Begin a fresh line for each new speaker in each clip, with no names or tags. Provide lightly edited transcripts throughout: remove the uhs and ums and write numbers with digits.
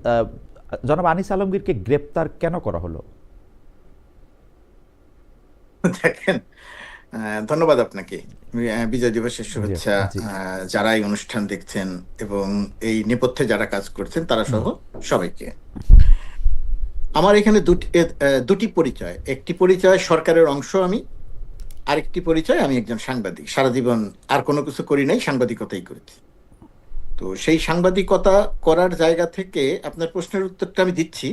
আহ, জনাব আনিস আলমগীরকে গ্রেপ্তার কেন করা হলো?
দেখেন, ধন্যবাদ আপনাকে। বিজয় দিবসের
জি
শুভেচ্ছা।
জি।
যারা এই অনুষ্ঠান দেখছেন এবং এই নেপথ্যে যারা কাজ করছেন তারা সহ সবাইকে। আমার এখানে দুটি পরিচয়। একটি পরিচয় সরকারের অংশ আমি, আরেকটি পরিচয় আমি একজন সাংবাদিক। সারা জীবন আর কোনো কিছু করি নাই, সাংবাদিকতাই করেছি। তো সেই সাংবাদিকতা করার জায়গা থেকে আপনার প্রশ্নের উত্তরটা আমি দিচ্ছি।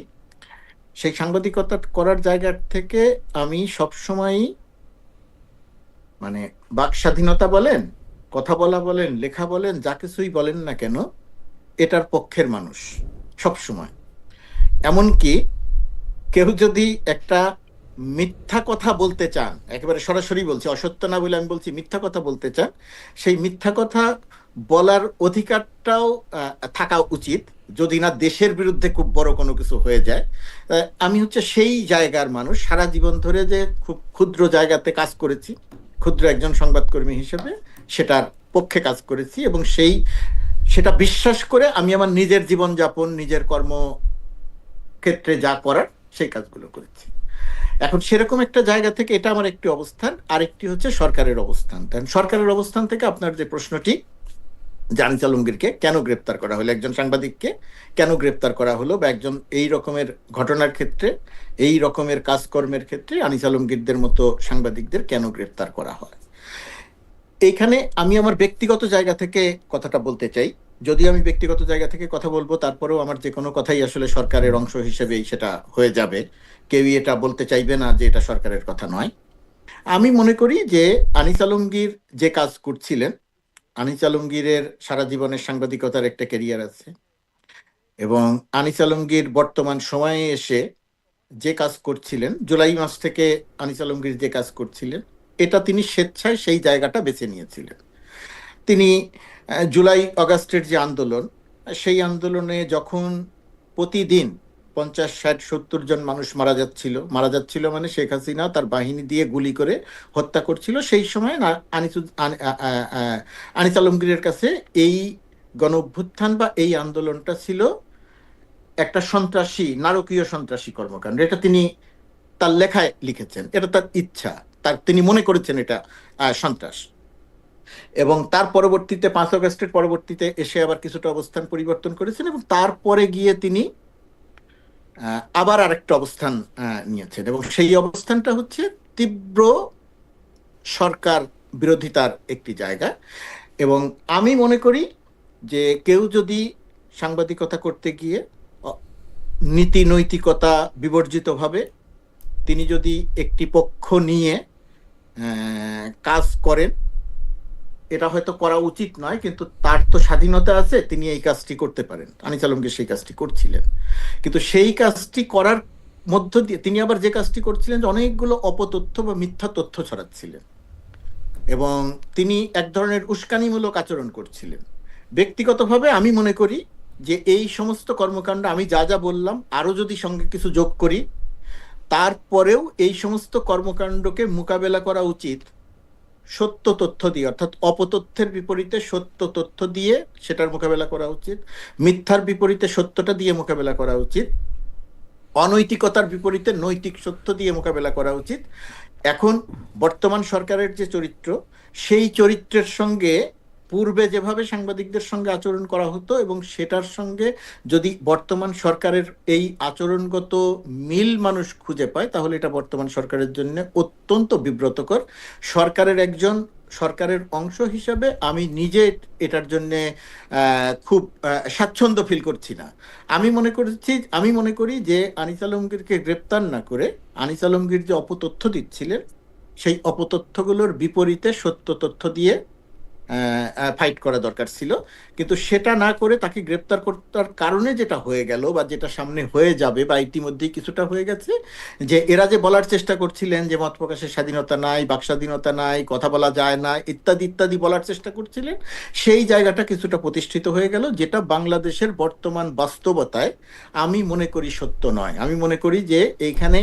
সেই সাংবাদিকতা করার জায়গা থেকে আমি সবসময়, মানে, বাক স্বাধীনতা বলেন, কথা বলা বলেন, লেখা বলেন, যা কিছুই বলেন না কেন, এটার পক্ষের মানুষ সব সময়। এমনকি কেউ যদি একটা মিথ্যা কথা বলতে চান, একেবারে সরাসরি বলছি, অসত্য না বলে আমি বলছি, মিথ্যা কথা বলতে চান, সেই মিথ্যা কথা বলার অধিকারটাও থাকা উচিত, যদি না দেশের বিরুদ্ধে খুব বড় কোনো কিছু হয়ে যায়। আমি হচ্ছে সেই জায়গার মানুষ। সারা জীবন ধরে যে খুব ক্ষুদ্র জায়গাতে কাজ করেছি, ক্ষুদ্র একজন সংবাদকর্মী হিসেবে সেটার পক্ষে কাজ করেছি, এবং সেটা বিশ্বাস করে আমি আমার নিজের জীবনযাপন, নিজের কর্মক্ষেত্রে যা করার সেই কাজগুলো করেছি। এখন সেরকম একটা জায়গা থেকে এটা আমার একটি অবস্থান, আরেকটি হচ্ছে সরকারের অবস্থান। সরকারের অবস্থান থেকে আপনার যে প্রশ্নটি, আনিস আলমগীরকে কেন গ্রেপ্তার করা হলো, একজন সাংবাদিককে কেন গ্রেপ্তার করা হলো, বা একজন এই রকমের ঘটনার ক্ষেত্রে, এই রকমের কাজকর্মের ক্ষেত্রে আনিস আলমগীরদের মতো সাংবাদিকদের কেন গ্রেপ্তার করা হয়, এইখানে আমি আমার ব্যক্তিগত জায়গা থেকে কথাটা বলতে চাই। যদি আমি ব্যক্তিগত জায়গা থেকে কথা বলবো, তারপরেও আমার যে কোনো কথাই আসলে সরকারের অংশ হিসেবেই সেটা হয়ে যাবে। কেউই এটা বলতে চাইবে না যে এটা সরকারের কথা নয়। আমি মনে করি যে আনিস আলমগীর যে কাজ করছিলেন, আনিস আলমগীরের সারা জীবনের সাংবাদিকতার একটা ক্যারিয়ার আছে, এবং আনিস আলমগীর বর্তমান সময়ে এসে যে কাজ করছিলেন, জুলাই মাস থেকে আনিস আলমগীর যে কাজ করছিলেন, এটা তিনি স্বেচ্ছায় সেই জায়গাটা বেছে নিয়েছিলেন। তিনি জুলাই অগাস্টের যে আন্দোলন, সেই আন্দোলনে যখন প্রতিদিন 50, 60, 70 জন মানুষ মারা যাচ্ছিল, মানে শেখ হাসিনা তার বাহিনী দিয়ে গুলি করে হত্যা করছিল, সেই সময় আনিস আলমগীরের কাছে এই গণ অভ্যুত্থান বা এই আন্দোলনটা ছিল একটা সন্ত্রাসী, নারকীয় সন্ত্রাসী কর্মকাণ্ড। এটা তিনি তার লেখায় লিখেছেন, এটা তার ইচ্ছা, তিনি মনে করেছেন এটা সন্ত্রাস। এবং তার পরবর্তীতে 5 আগস্টের পরবর্তীতে এসে আবার কিছুটা অবস্থান পরিবর্তন করেছেন, এবং তারপরে গিয়ে তিনি আবার আরেকটা অবস্থান নিয়েছেন, এবং সেই অবস্থানটা হচ্ছে তীব্র সরকার বিরোধিতার একটি জায়গা। এবং আমি মনে করি যে কেউ যদি সাংবাদিকতা করতে গিয়ে নীতি নৈতিকতা বিবর্জিত ভাবে তিনি যদি একটি পক্ষ নিয়ে কাজ করেন, এটা হয়তো করা উচিত নয়, কিন্তু তার তো স্বাধীনতা আছে, তিনি এই কাজটি করতে পারেন। আনিস আলমগীর সেই কাজটি করছিলেন, কিন্তু সেই কাজটি করার মধ্য দিয়ে তিনি আবার যে কাজটি করছিলেন, যে অনেকগুলো অপতথ্য বা মিথ্যা তথ্য ছড়াচ্ছিলেন, এবং তিনি এক ধরনের উস্কানিমূলক আচরণ করছিলেন। ব্যক্তিগতভাবে আমি মনে করি যে এই সমস্ত কর্মকাণ্ড, আমি যা যা বললাম, আরো যদি সঙ্গে কিছু যোগ করি, তারপরেও এই সমস্ত কর্মকাণ্ডকে মোকাবেলা করা উচিত সত্য তথ্য দিয়ে, অর্থাৎ অপতথ্যের বিপরীতে সত্য তথ্য দিয়ে সেটার মোকাবেলা করা উচিত, মিথ্যার বিপরীতে সত্যটা দিয়ে মোকাবেলা করা উচিত, অনৈতিকতার বিপরীতে নৈতিক সত্য দিয়ে মোকাবেলা করা উচিত। এখন বর্তমান সরকারের যে চরিত্র, সেই চরিত্রের সঙ্গে পূর্বে যেভাবে সাংবাদিকদের সঙ্গে আচরণ করা হতো, এবং সেটার সঙ্গে যদি বর্তমান সরকারের এই আচরণগত মিল মানুষ খুঁজে পায়, তাহলে এটা বর্তমান সরকারের জন্য অত্যন্ত বিব্রতকর। সরকারের অংশ হিসাবে আমি নিজে এটার জন্য খুব স্বাচ্ছন্দ্য ফিল করছি না। আমি মনে করি যে আনিস আলমগীরকে গ্রেপ্তার না করে আনিস আলমগীর যে অপতথ্য দিচ্ছিলেন, সেই অপতথ্যগুলোর বিপরীতে সত্য তথ্য দিয়ে ফাইট করা দরকার ছিল। কিন্তু সেটা না করে তাকে গ্রেপ্তার করার কারণে যেটা হয়ে গেল, বা যেটা সামনে হয়ে যাবে, বা ইতিমধ্যেই কিছুটা হয়ে গেছে, যে এরা যে বলার চেষ্টা করছিলেন যে মত প্রকাশের স্বাধীনতা নাই, বাক স্বাধীনতা নাই, কথা বলা যায় না, ইত্যাদি ইত্যাদি বলার চেষ্টা করছিলেন, সেই জায়গাটা কিছুটা প্রতিষ্ঠিত হয়ে গেল, যেটা বাংলাদেশের বর্তমান বাস্তবতায় আমি মনে করি সত্য নয়। আমি মনে করি যে এইখানে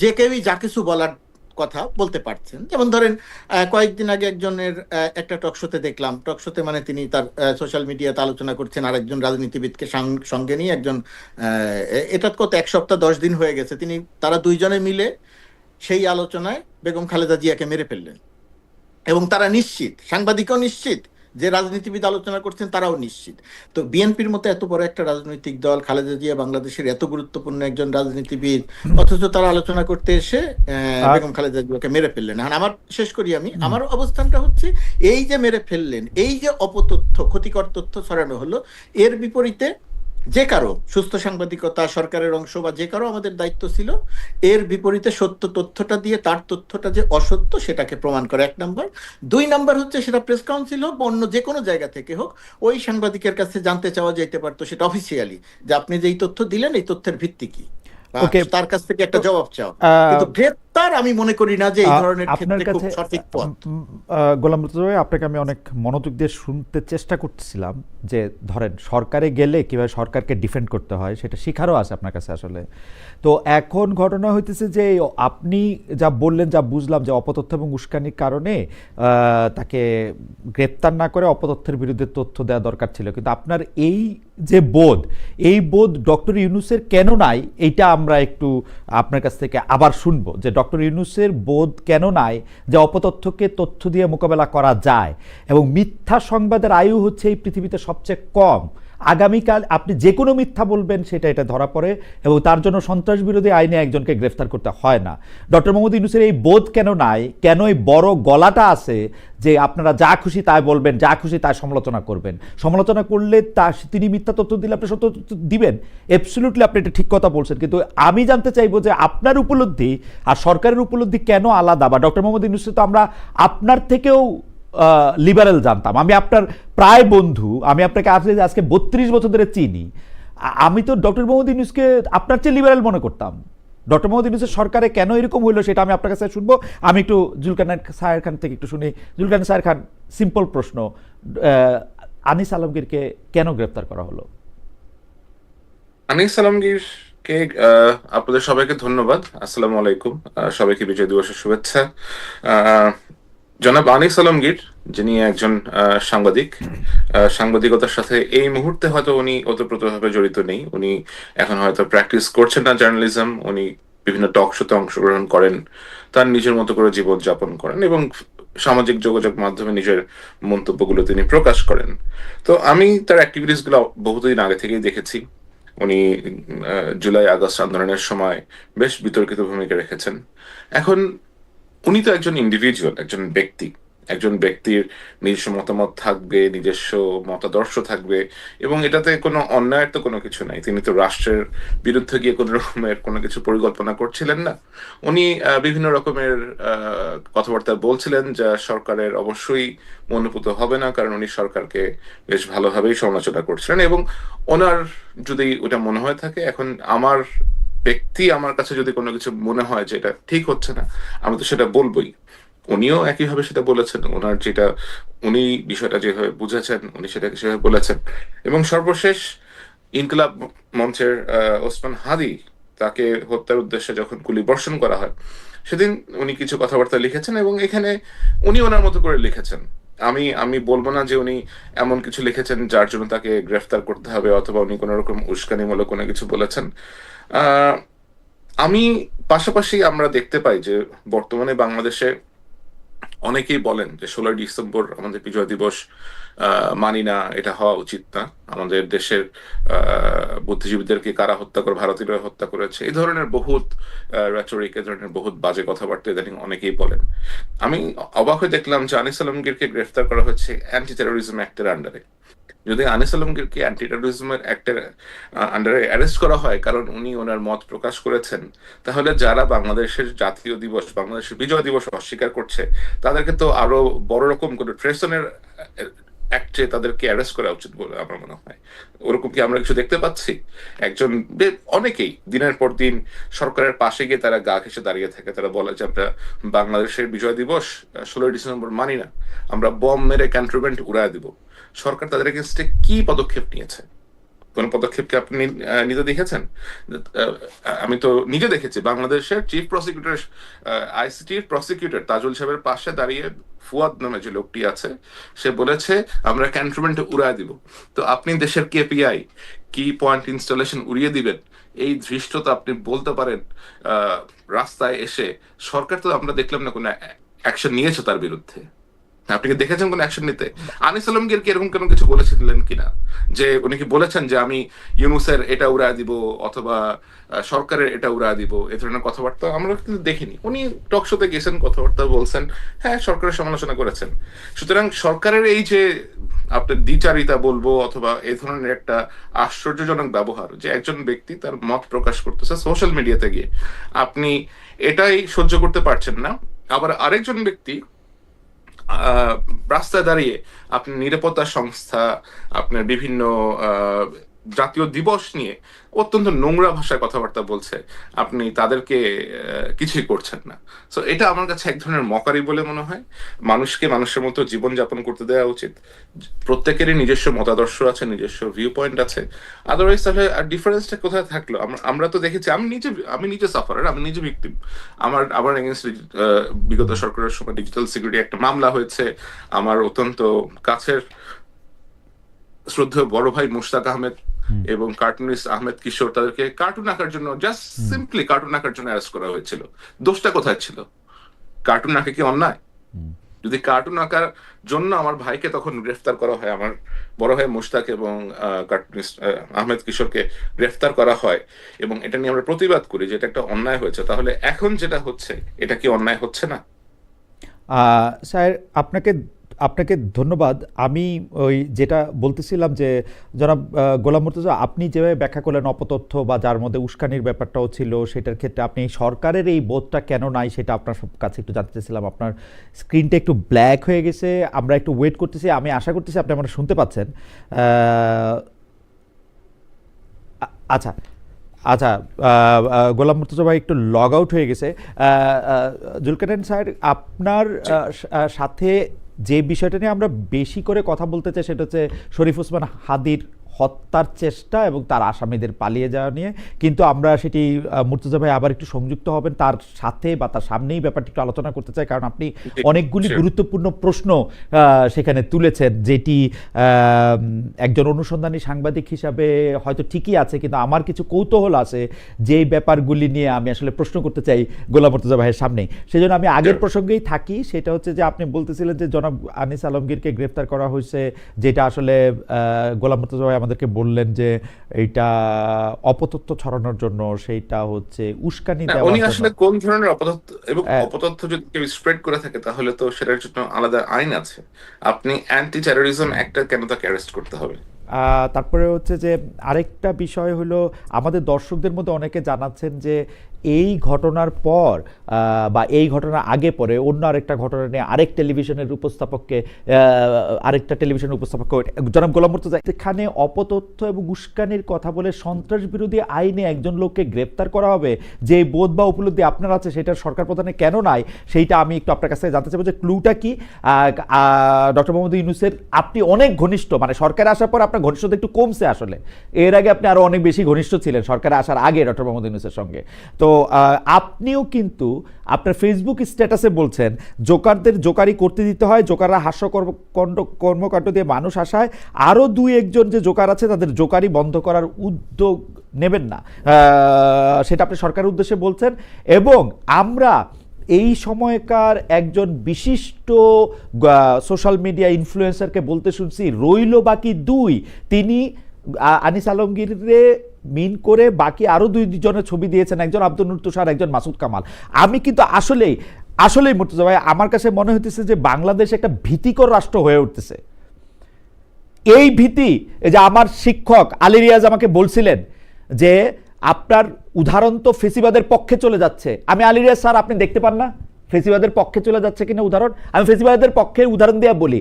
যে কেউই যা কিছু বলার কথা বলতে পারছেন। যেমন ধরেন কয়েকদিন আগে একজনের একটা টকশোতে দেখলাম, টকশোতে মানে তিনি তার সোশ্যাল মিডিয়াতে আলোচনা করছেন আরেকজন রাজনীতিবিদকে সঙ্গে নিয়ে, একজন এটা কত 1 সপ্তাহ 10 দিন হয়ে গেছে, তারা দুইজনে মিলে সেই আলোচনায় বেগম খালেদা জিয়াকে মেরে ফেললেন। এবং তারা নিশ্চিত, সাংবাদিকও নিশ্চিত, যে রাজনীতিবিদ আলোচনা করছেন তারাও নিশ্চিত। তো বিএনপির মতো এত বড় একটা রাজনৈতিক দল, খালেদা জিয়া বাংলাদেশের এত গুরুত্বপূর্ণ একজন রাজনীতিবিদ, অথচ তারা আলোচনা করতে এসে বেগম খালেদা জিয়াকে মেরে ফেললেন। আর শেষ করি আমার অবস্থানটা হচ্ছে, এই যে মেরে ফেললেন, এই যে অপতথ্য, ক্ষতিকর তথ্য ছড়ানো হলো, এর বিপরীতে যে কারো সুস্থ সাংবাদিকতা, সরকারের অংশ বা যে কারো আমাদের দায়িত্ব ছিল এর বিপরীতে সত্য তথ্যটা দিয়ে তার তথ্যটা যে অসত্য সেটাকে প্রমাণ করে, 1 নম্বর। 2 নম্বর হচ্ছে, সেটা প্রেস কাউন্সিল হোক বা অন্য যে কোনো জায়গা থেকে হোক, ওই সাংবাদিকের কাছে জানতে চাওয়া যেতে পারতো সেটা অফিসিয়ালি, যে আপনি যে এই তথ্য দিলেন এই তথ্যের ভিত্তি কি, তার কাছ থেকে একটা জবাব চাও। কিন্তু গ্রেপ্তার আমি মনে করি না যে এই ধরনের ক্ষেত্রে খুব সঠিক পথ।
গোলাম মুর্তজা ভাই, আপনাকে আমি অনেক মনোযোগ দিয়ে শুনতে চেষ্টা করতেছিলাম যে ধরেন সরকারে গেলে কিভাবে সরকারকে ডিফেন্ড করতে হয় সেটা শিখারও আছে আপনার কাছে আসলে। তো এখন ঘটনা হইতেছে যে আপনি যা বললেন, যা বুঝলাম, যে অপতথ্য এবং উস্কানির কারণে তাকে গ্রেপ্তার না করে অপতথ্যের বিরুদ্ধে তথ্য দেওয়া দরকার ছিল, কিন্তু আপনার এই যে বোধ, এই বোধ ডক্টর ইউনূসের কেন নাই, এইটা আমরা একটু আপনার কাছ থেকে আবার শুনবো, যে ডক্টর ইউনূসের বোধ কেন নাই যে অপতথ্যকে তথ্য দিয়ে মোকাবেলা করা যায়, এবং মিথ্যা সংবাদের আয়ু হচ্ছে এই পৃথিবীতে সবচেয়ে কম। আগামীকাল আপনি যে কোনো মিথ্যা বলবেন সেটা এটা ধরা পড়ে, এবং তার জন্য সন্ত্রাস বিরোধী আইনে একজনকে গ্রেফতার করতে হয় না। ডক্টর মোহাম্মদ ইউনূসের এই বোধ কেন নাই, কেন এই বড় গলাটা আছে যে আপনারা যা খুশি তাই বলবেন, যা খুশি তাই সমালোচনা করবেন, সমালোচনা করলে তিনি মিথ্যা তথ্য দিলে আপনি সত্য তথ্য দিবেন? অ্যাবসলিউটলি আপনি এটা ঠিক কথা বলছেন, কিন্তু আমি জানতে চাইবো যে আপনার উপলব্ধি আর সরকারের উপলব্ধি কেন আলাদা? বা ডক্টর মোহাম্মদ ইউনূসকে তো আমরা আপনার থেকেও লিবারেল জানতাম, আমি আপনার প্রায় বন্ধু, আমি আপনাকে আজকে 32 বছর ধরে চিনি। আমি তো ডক্টর মোহাম্মদ ইউনূসকে আপনার চেয়ে লিবারেল মনে করতাম। ডক্টর মোহাম্মদ ইউনূসের সরকারে কেন এরকম হইলো সেটা আমি আপনার কাছে শুনবো। আমি একটু জুলকারনাইন সাহের খান থেকে একটু শুনি। জুলকারনাইন সাহের খান, সিম্পল প্রশ্ন, আনিস আলমগীরকে কেন গ্রেফতার করা হলো?
আনিস আলমগীরকে আপনাদের সবাইকে ধন্যবাদ। আসসালামু আলাইকুম, সবাইকে বিজয় দিবসের শুভেচ্ছা। জনাব আনিস আলমগীর, যিনি একজন সাংবাদিক, সাংবাদিকতার সাথে এই মুহূর্তে হয়তো উনি ওতপ্রোতভাবে জড়িত নেই, উনি এখন হয়তো প্র্যাকটিস করছেন না জার্নালিজম, উনি বিভিন্ন টক শোতে অংশগ্রহণ করেন, তার নিজের মতো করে জীবন যাপন করেন এবং সামাজিক যোগাযোগ মাধ্যমে নিজের মন্তব্যগুলো তিনি প্রকাশ করেন। তো আমি তার অ্যাক্টিভিটিস গুলো বহুদিন আগে থেকেই দেখেছি। উনি জুলাই আগস্ট আন্দোলনের সময় বেশ বিতর্কিত ভূমিকা রেখেছেন। এখন উনি তো একজন ইন্ডিভিজুয়াল, একজন ব্যক্তির নিজস্ব মতামত থাকবে, নিজস্ব মতাদর্শ থাকবে, এবং এটাতে কোনো অন্যায়ের তো কোনো কিছু নাই। তিনি তো রাষ্ট্রের বিরুদ্ধে গিয়ে কোনো রকমের কোনো কিছু পরিকল্পনা করছিলেন না। উনি বিভিন্ন রকমের কথাবার্তা বলছিলেন যা সরকারের অবশ্যই মনোপুত হবে না, কারণ উনি সরকারকে বেশ ভালোভাবেই সমালোচনা করছিলেন। এবং ওনার যদি ওটা মনে হয়ে থাকে, এখন আমার কাছে যদি কোনো কিছু মনে হয় যে এটা ঠিক হচ্ছে না, আমি তো সেটা বলবোই। উনিও একইভাবে সেটা বলেছেন, উনি বিষয়টা যেভাবে বুঝেছেন উনি সেটাকে সেভাবে বলেছেন। এবং সর্বশেষ ইনকিলাব মঞ্চের ওসমান হাদি, তাকে হত্যার উদ্দেশ্যে যখন গুলি বর্ষণ করা হয়, সেদিন উনি কিছু কথাবার্তা লিখেছেন, এবং এখানে উনি ওনার মতো করে লিখেছেন। আমি বলবো না যে উনি এমন কিছু লিখেছেন যার জন্য তাকে গ্রেফতার করতে হবে, অথবা উনি কোনো রকম উস্কানিমূলক কোনো কিছু বলেছেন। আমি পাশাপাশি আমরা দেখতে পাই যে বর্তমানে বাংলাদেশে অনেকেই বলেন যে 16 ডিসেম্বর আমাদের বিজয় দিবস, মানি না, এটা হওয়া উচিত না, আমাদের দেশের বুদ্ধিজীবীদেরকে কারা হত্যা করে, ভারতীয়রা হত্যা করেছে, এই ধরনের বহুত রেটরিক, এই ধরনের বহুত বাজে কথাবার্তা ইদানিং অনেকেই বলেন। আমি অবাক হয়ে দেখলাম যে আনিস আলমগীরকে গ্রেফতার করা হচ্ছে অ্যান্টি টেরোরিজম অ্যাক্টের আন্ডারে। যদি আনিস আলমগীরকে অ্যান্টি টেরোরিজম অ্যাক্টের আন্ডারে অ্যারেস্ট করা হয় কারণ উনি ওনার মত প্রকাশ করেছেন, তাহলে যারা বাংলাদেশের জাতীয় দিবস, বাংলাদেশের বিজয় দিবস অস্বীকার করছে, তাদেরকে তো আরো বড় রকম করে ট্রেসনের অ্যাক্টে তাদেরকে অ্যারেস্ট করা উচিত বলে আমার মনে হয়। ওরকম কি আমরা কিছু দেখতে পাচ্ছি? অনেকেই দিনের পর দিন সরকারের পাশে গিয়ে তারা গা ঘেঁষে দাঁড়িয়ে থাকে, তারা বলে যে আমরা বাংলাদেশের বিজয় দিবস 16 ডিসেম্বর মানি না, আমরা বম মেরে ক্যান্টনমেন্ট উড়ায় দিব। সরকার তাদের এগেইনস্টে কি পদক্ষেপ নিয়েছে? কোন পদক্ষেপকে আপনি নিতে দেখেছেন? আমি তো নিজে দেখেছি বাংলাদেশের চিফ প্রসিকিউটর, আইসিটির প্রসিকিউটর তাজুল সাহেবের পাশে দাঁড়িয়ে ফুয়াদ নামে যে লোকটি আছে, সে বলেছে আমরা ক্যান্টনমেন্টে উড়ায় দিব। তো আপনি দেশের কেপিআই, কি পয়েন্ট ইনস্টলেশন উড়িয়ে দিবেন, এই ধৃষ্টতা আপনি বলতে পারেন রাস্তায় এসে? সরকার তো আমরা দেখলাম না কোনো অ্যাকশন নিয়েছে তার বিরুদ্ধে। আপনি কি দেখেছেন কোন অ্যাকশন নিতে? আনিস আলমগীর কি এরকম কোনো কিছু বলেছিলেন কিনা, যে উনি কি বলেছেন যে আমি ইউনুসের এটা উড়ায় দিব অথবা সরকারের এটা উড়ায় দিব, এ ধরনের কথাবার্তা আমরা কিন্তু দেখিনি। উনি টক শোতে গেছেন, কথাবার্তা বলছেন, হ্যাঁ সরকারের সমালোচনা করেছেন। সুতরাং সরকারের এই যে আপনার দ্বিচারিতা বলবো অথবা এই ধরনের একটা আশ্চর্যজনক ব্যবহার, যে একজন ব্যক্তি তার মত প্রকাশ করতেছে সোশ্যাল মিডিয়াতে গিয়ে, আপনি এটাই সহ্য করতে পারছেন না, আবার আরেকজন ব্যক্তি রাস্তায় দাঁড়িয়ে আপনি নিরাপত্তা সংস্থা, আপনার বিভিন্ন জাতীয় দিবস নিয়ে অত্যন্ত নোংরা ভাষায় কথাবার্তা বলছে, আপনি তাদেরকে কিছুই করছেন না। সো এটা আমার কাছে এক ধরনের মকারি বলে মনে হয়। মানুষকে মানুষের মতো জীবন যাপন করতে দেওয়া উচিত। প্রত্যেকেরই নিজস্ব মতাদর্শ আছে, নিজস্ব ভিউ পয়েন্ট আছে। আদারওয়াইজ তাহলে আর ডিফারেন্সটা কোথায় থাকলো? আমরা তো দেখেছি, আমি নিজে সাফারার, আমি নিজে ভিকটিম। আমার এগেইনস্ট বিগত সরকারের সময় ডিজিটাল সিকিউরিটি একটা মামলা হয়েছে। আমার অত্যন্ত কাছের শ্রদ্ধেয় বড় ভাই মুশতাক আহমেদ এবং কার্টুনিস্ট আহমেদ কিশোর, তাদেরকে কার্টুন আঁকার জন্য, জাস্ট সিম্পলি কার্টুন আঁকার জন্য অ্যারেস্ট করা হয়েছিল। দোষটা কোথায় ছিল? কার্টুন আঁকা কি অন্যায়? যদি কার্টুন আঁকার জন্য আমার ভাইকে তখন গ্রেফতার করা হয়, আমার বড় ভাই মুশতাক এবং কার্টুনিস্ট আহমেদ কিশোরকে গ্রেফতার করা হয়, এবং এটা নিয়ে আমরা প্রতিবাদ করি যে এটা একটা অন্যায় হয়েছে, তাহলে এখন যেটা হচ্ছে এটা কি অন্যায় হচ্ছে না?
স্যার, আপনাকে আপনাকে ধন্যবাদ। আমি ওই যেটা বলতেছিলাম যে জনাব গোলাম মুর্তজা, আপনি যেভাবে ব্যাখ্যা করলেন অপতথ্য বা যার মধ্যে উস্কানির ব্যাপারটাও ছিল, সেটার ক্ষেত্রে আপনি সরকারের এই বোধটা কেন নাই সেটা আপনার কাছে একটু জানতে চাইছিলাম। আপনার স্ক্রিনটা একটু ব্ল্যাক হয়ে গেছে, আমরা একটু ওয়েট করতেছি। আমি আশা করতেছি আপনি আমরা শুনতে পাচ্ছেন। আচ্ছা আচ্ছা, গোলাম মুর্তজা ভাই একটু লগ আউট হয়ে গেছে। জুলকারনাইন স্যার, আপনার সাথে যে বিষয়টা নিয়ে আমরা বেশি করে কথা বলতে চাই সেটা হচ্ছে শরীফ ওসমান হাদির হত্যার চেষ্টা এবং তার আসামিদের পালিয়ে যাওয়া নিয়ে। কিন্তু আমরা সেটি মুর্তজা ভাই আবার একটু সংযুক্ত হবেন তার সাথে বা তার সামনেই ব্যাপারটি একটু আলোচনা করতে চাই, কারণ আপনি অনেকগুলি গুরুত্বপূর্ণ প্রশ্ন সেখানে তুলেছেন, যেটি একজন অনুসন্ধানী সাংবাদিক হিসাবে হয়তো ঠিকই আছে, কিন্তু আমার কিছু কৌতূহল আছে যেই ব্যাপারগুলি নিয়ে আমি আসলে প্রশ্ন করতে চাই গোলাম মুর্তজা ভাইয়ের সামনে। সেজন্য আমি আগের প্রসঙ্গেই থাকি। সেটা হচ্ছে যে আপনি বলতেছিলেন যে জনাব আনিস আলমগীরকে গ্রেফতার করা হয়েছে, যেটা আসলে গোলাম মুর্তজা ভাই আমাদেরকে বললেন যে এটা অপতথ্য ছড়ানোর জন্য, সেইটা হচ্ছে উস্কানি দেওয়ার
উনি
জন্য।
আসলে কোন ধরনের অপতথ্য, এবং অপতথ্য যদি কেউ স্প্রেড করে থাকে তাহলে তো সেটার জন্য আলাদা আইন আছে। আপনি অ্যান্টি টেরোরিজম অ্যাক্টে কেন তাকে অ্যারেস্ট করতে হবে?
তারপরে হচ্ছে যে আরেকটা বিষয় হলো, আমাদের দর্শকদের মধ্যে অনেকে জানাচ্ছেন যে এই ঘটনার পর বা এই ঘটনার আগে পরে অন্য আরেকটা ঘটনা নিয়ে আরেকটা টেলিভিশনের উপস্থাপককে জনাব গোলাম মুর্তজা এখানে অপতথ্য এবং উস্কানির কথা বলে সন্ত্রাস বিরোধী আইনে একজন লোককে গ্রেপ্তার করা হবে, যে বোধ বা উপলব্ধি আপনার আছে সেটা সরকার প্রধানের কেন নাই, সেইটা আমি একটু আপনার কাছে জানতে চাইবো যে ক্লুটা কি। ডক্টর মোহাম্মদ ইউনূসের আপনি অনেক ঘনিষ্ঠ, মানে সরকারে আসার পর আপনার ঘনিষ্ঠতা একটু কমছে আসলে, এর আগে আপনি আরো অনেক বেশি ঘনিষ্ঠ ছিলেন সরকারে আসার আগে ডক্টর মোহাম্মদ ইউনূসের সঙ্গে। তো আপনিও কিন্তু আপনার ফেসবুক স্ট্যাটাসে বলছেন জোকারদের জোকারি করতে দিতে হয়, জোকাররা কর্মকাণ্ড দিয়ে মানুষ আসায়, আরও 2-1 যে জোকার আছে তাদের জোকারি বন্ধ করার উদ্যোগ নেবেন না, সেটা আপনি সরকারের উদ্দেশ্যে বলছেন। এবং আমরা এই সময়কার একজন বিশিষ্ট সোশ্যাল মিডিয়া ইনফ্লুয়েন্সারকে বলতে শুনছি রইল বাকি 2, তিনি আনিস আলমগীরে মিন করে বাকি আরো 2 জনের ছবি দিয়েছেন, একজন আব্দুল নূর তুষার, একজন মাসুদ কামাল। আমি কিন্তু আসলেই মুর্তজা ভাই, আমার কাছে মনে হইতেছে যে বাংলাদেশ একটা ভীতিকর রাষ্ট্র হয়ে উঠতেছে। এই ভীতি, এই যে আমার শিক্ষক আলী রিয়াজ আমাকে বলছিলেন যে আপনার উদাহরণ তো ফেসিবাদের পক্ষে চলে যাচ্ছে। আমি আলী রিয়াজ স্যার, আপনি দেখতে পান না ফেসিবাদের পক্ষে চলে যাচ্ছে কিনা উদাহরণ? আমি ফেসিবাদের পক্ষে উদাহরণ দিয়ে বলি,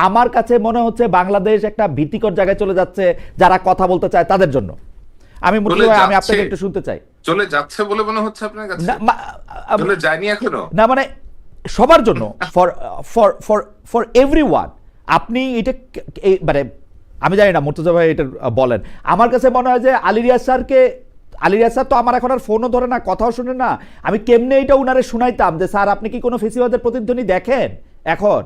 আমার কাছে মনে হচ্ছে বাংলাদেশ একটা ভীতিকর জায়গায় চলে যাচ্ছে যারা কথা বলতে চায় তাদের জন্য। আমি আপনাকে একটু শুনতে চাই।
চলে যাচ্ছে বলে মনে হচ্ছে আপনার কাছে? চলে যায়নি এখনো
না, মানে সবার জন্য, ফর এভরিওয়ান। আপনি এটা মানে আমি জানি না মুর্তজা ভাই এটা বলেন। আমার কাছে মনে হয় যে আলী রিয়াজ স্যার তো আমার এখন আর ফোনও ধরে না, কথাও শুনে না। আমি কেমনে এটা উনারে শুনাইতাম যে স্যার আপনি কি কোনো ফেসিবাদের প্রতিধ্বনি দেখেন এখন?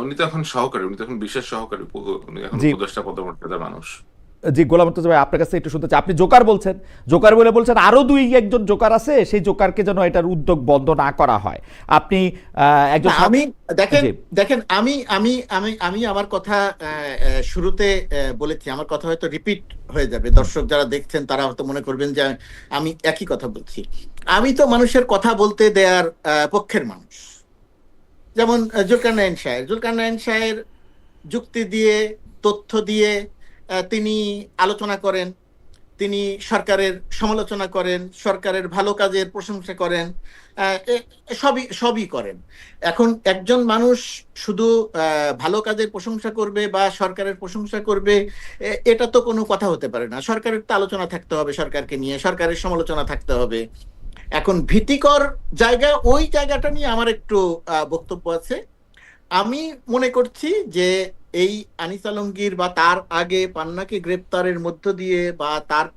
উনি তো এখন সহকারী, উনি তো এখন বিশেষ সহকারী, উনি এখন
জি।
উপদেষ্টা পদমর্যাদার মানুষ।
জি, গোলাম মুর্তজা ভাই আপনার কাছে একটু শুনতে চাই। আপনি জোকার বলছেন, জোকার বলছেন আরো একজন জোকার আছে, সেই জোকারকে যেন এটার উদ্যোগ বন্ধ না করা হয়। আপনি একজন
না, আমি দেখেন
জি।
দেখেন আমি আমি আমি আমি আমার কথা শুরুতে বলেছি, আমার কথা হয়তো রিপিট হয়ে যাবে, দর্শক যারা দেখছেন তারা হয়তো মনে করবেন যে আমি একই কথা বলছি। আমি তো মানুষের কথা বলতে দেওয়ার পক্ষের মানুষ। যেমন জুলকারনাইন সাহের যুক্তি দিয়ে, তথ্য দিয়ে তিনি আলোচনা করেন, তিনি সরকারের সমালোচনা করেন, সরকারের ভালো কাজের প্রশংসা করেন, সবই করেন। এখন একজন মানুষ শুধু ভালো কাজের প্রশংসা করবে বা সরকারের প্রশংসা করবে, এটা তো কোনো কথা হতে পারে না। সরকারের তো আলোচনা থাকতে হবে, সরকারকে নিয়ে সরকারের সমালোচনা থাকতে হবে। এখন ভীতিকর জায়গা, ওই জায়গাটা নিয়ে আমার একটু বক্তব্য আছে। আমি মনে করছি যে এই আনিস আলমগীর বা তার আগে পান্নাকে গ্রেপ্তারের মধ্য দিয়ে বা তার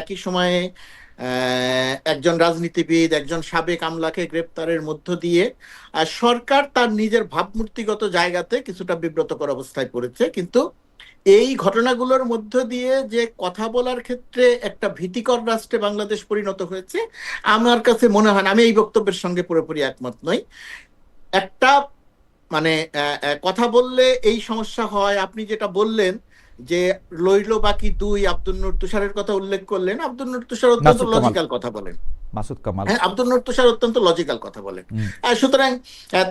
একই সময়ে একজন রাজনীতিবিদ, একজন সাবেক আমলাকে গ্রেপ্তারের মধ্য দিয়ে সরকার তার নিজের ভাবমূর্তিগত জায়গাতে কিছুটা বিব্রতকর অবস্থায় পড়েছে। কিন্তু এই ঘটনাগুলোর মধ্য দিয়ে যে কথা বলার ক্ষেত্রে একটা ভীতিকর রাষ্ট্রে বাংলাদেশ পরিণত হয়েছে, আমার কাছে মনে হয় না, আমি এই বক্তব্যের সঙ্গে পুরোপুরি একমত নই। একটা মানে কথা বললে এই সমস্যা হয়। আপনি যেটা বললেন যে লইল বাকি দুই, আব্দুল নূর তুষারের কথা উল্লেখ করলেন। আব্দুল নূর তুষার অত্যন্ত লজিক্যাল কথা বলেন।
মাসুদ কামাল,
হ্যাঁ, আব্দুল নূর তুষার অত্যন্ত লজিক্যাল কথা বলেন। সুতরাং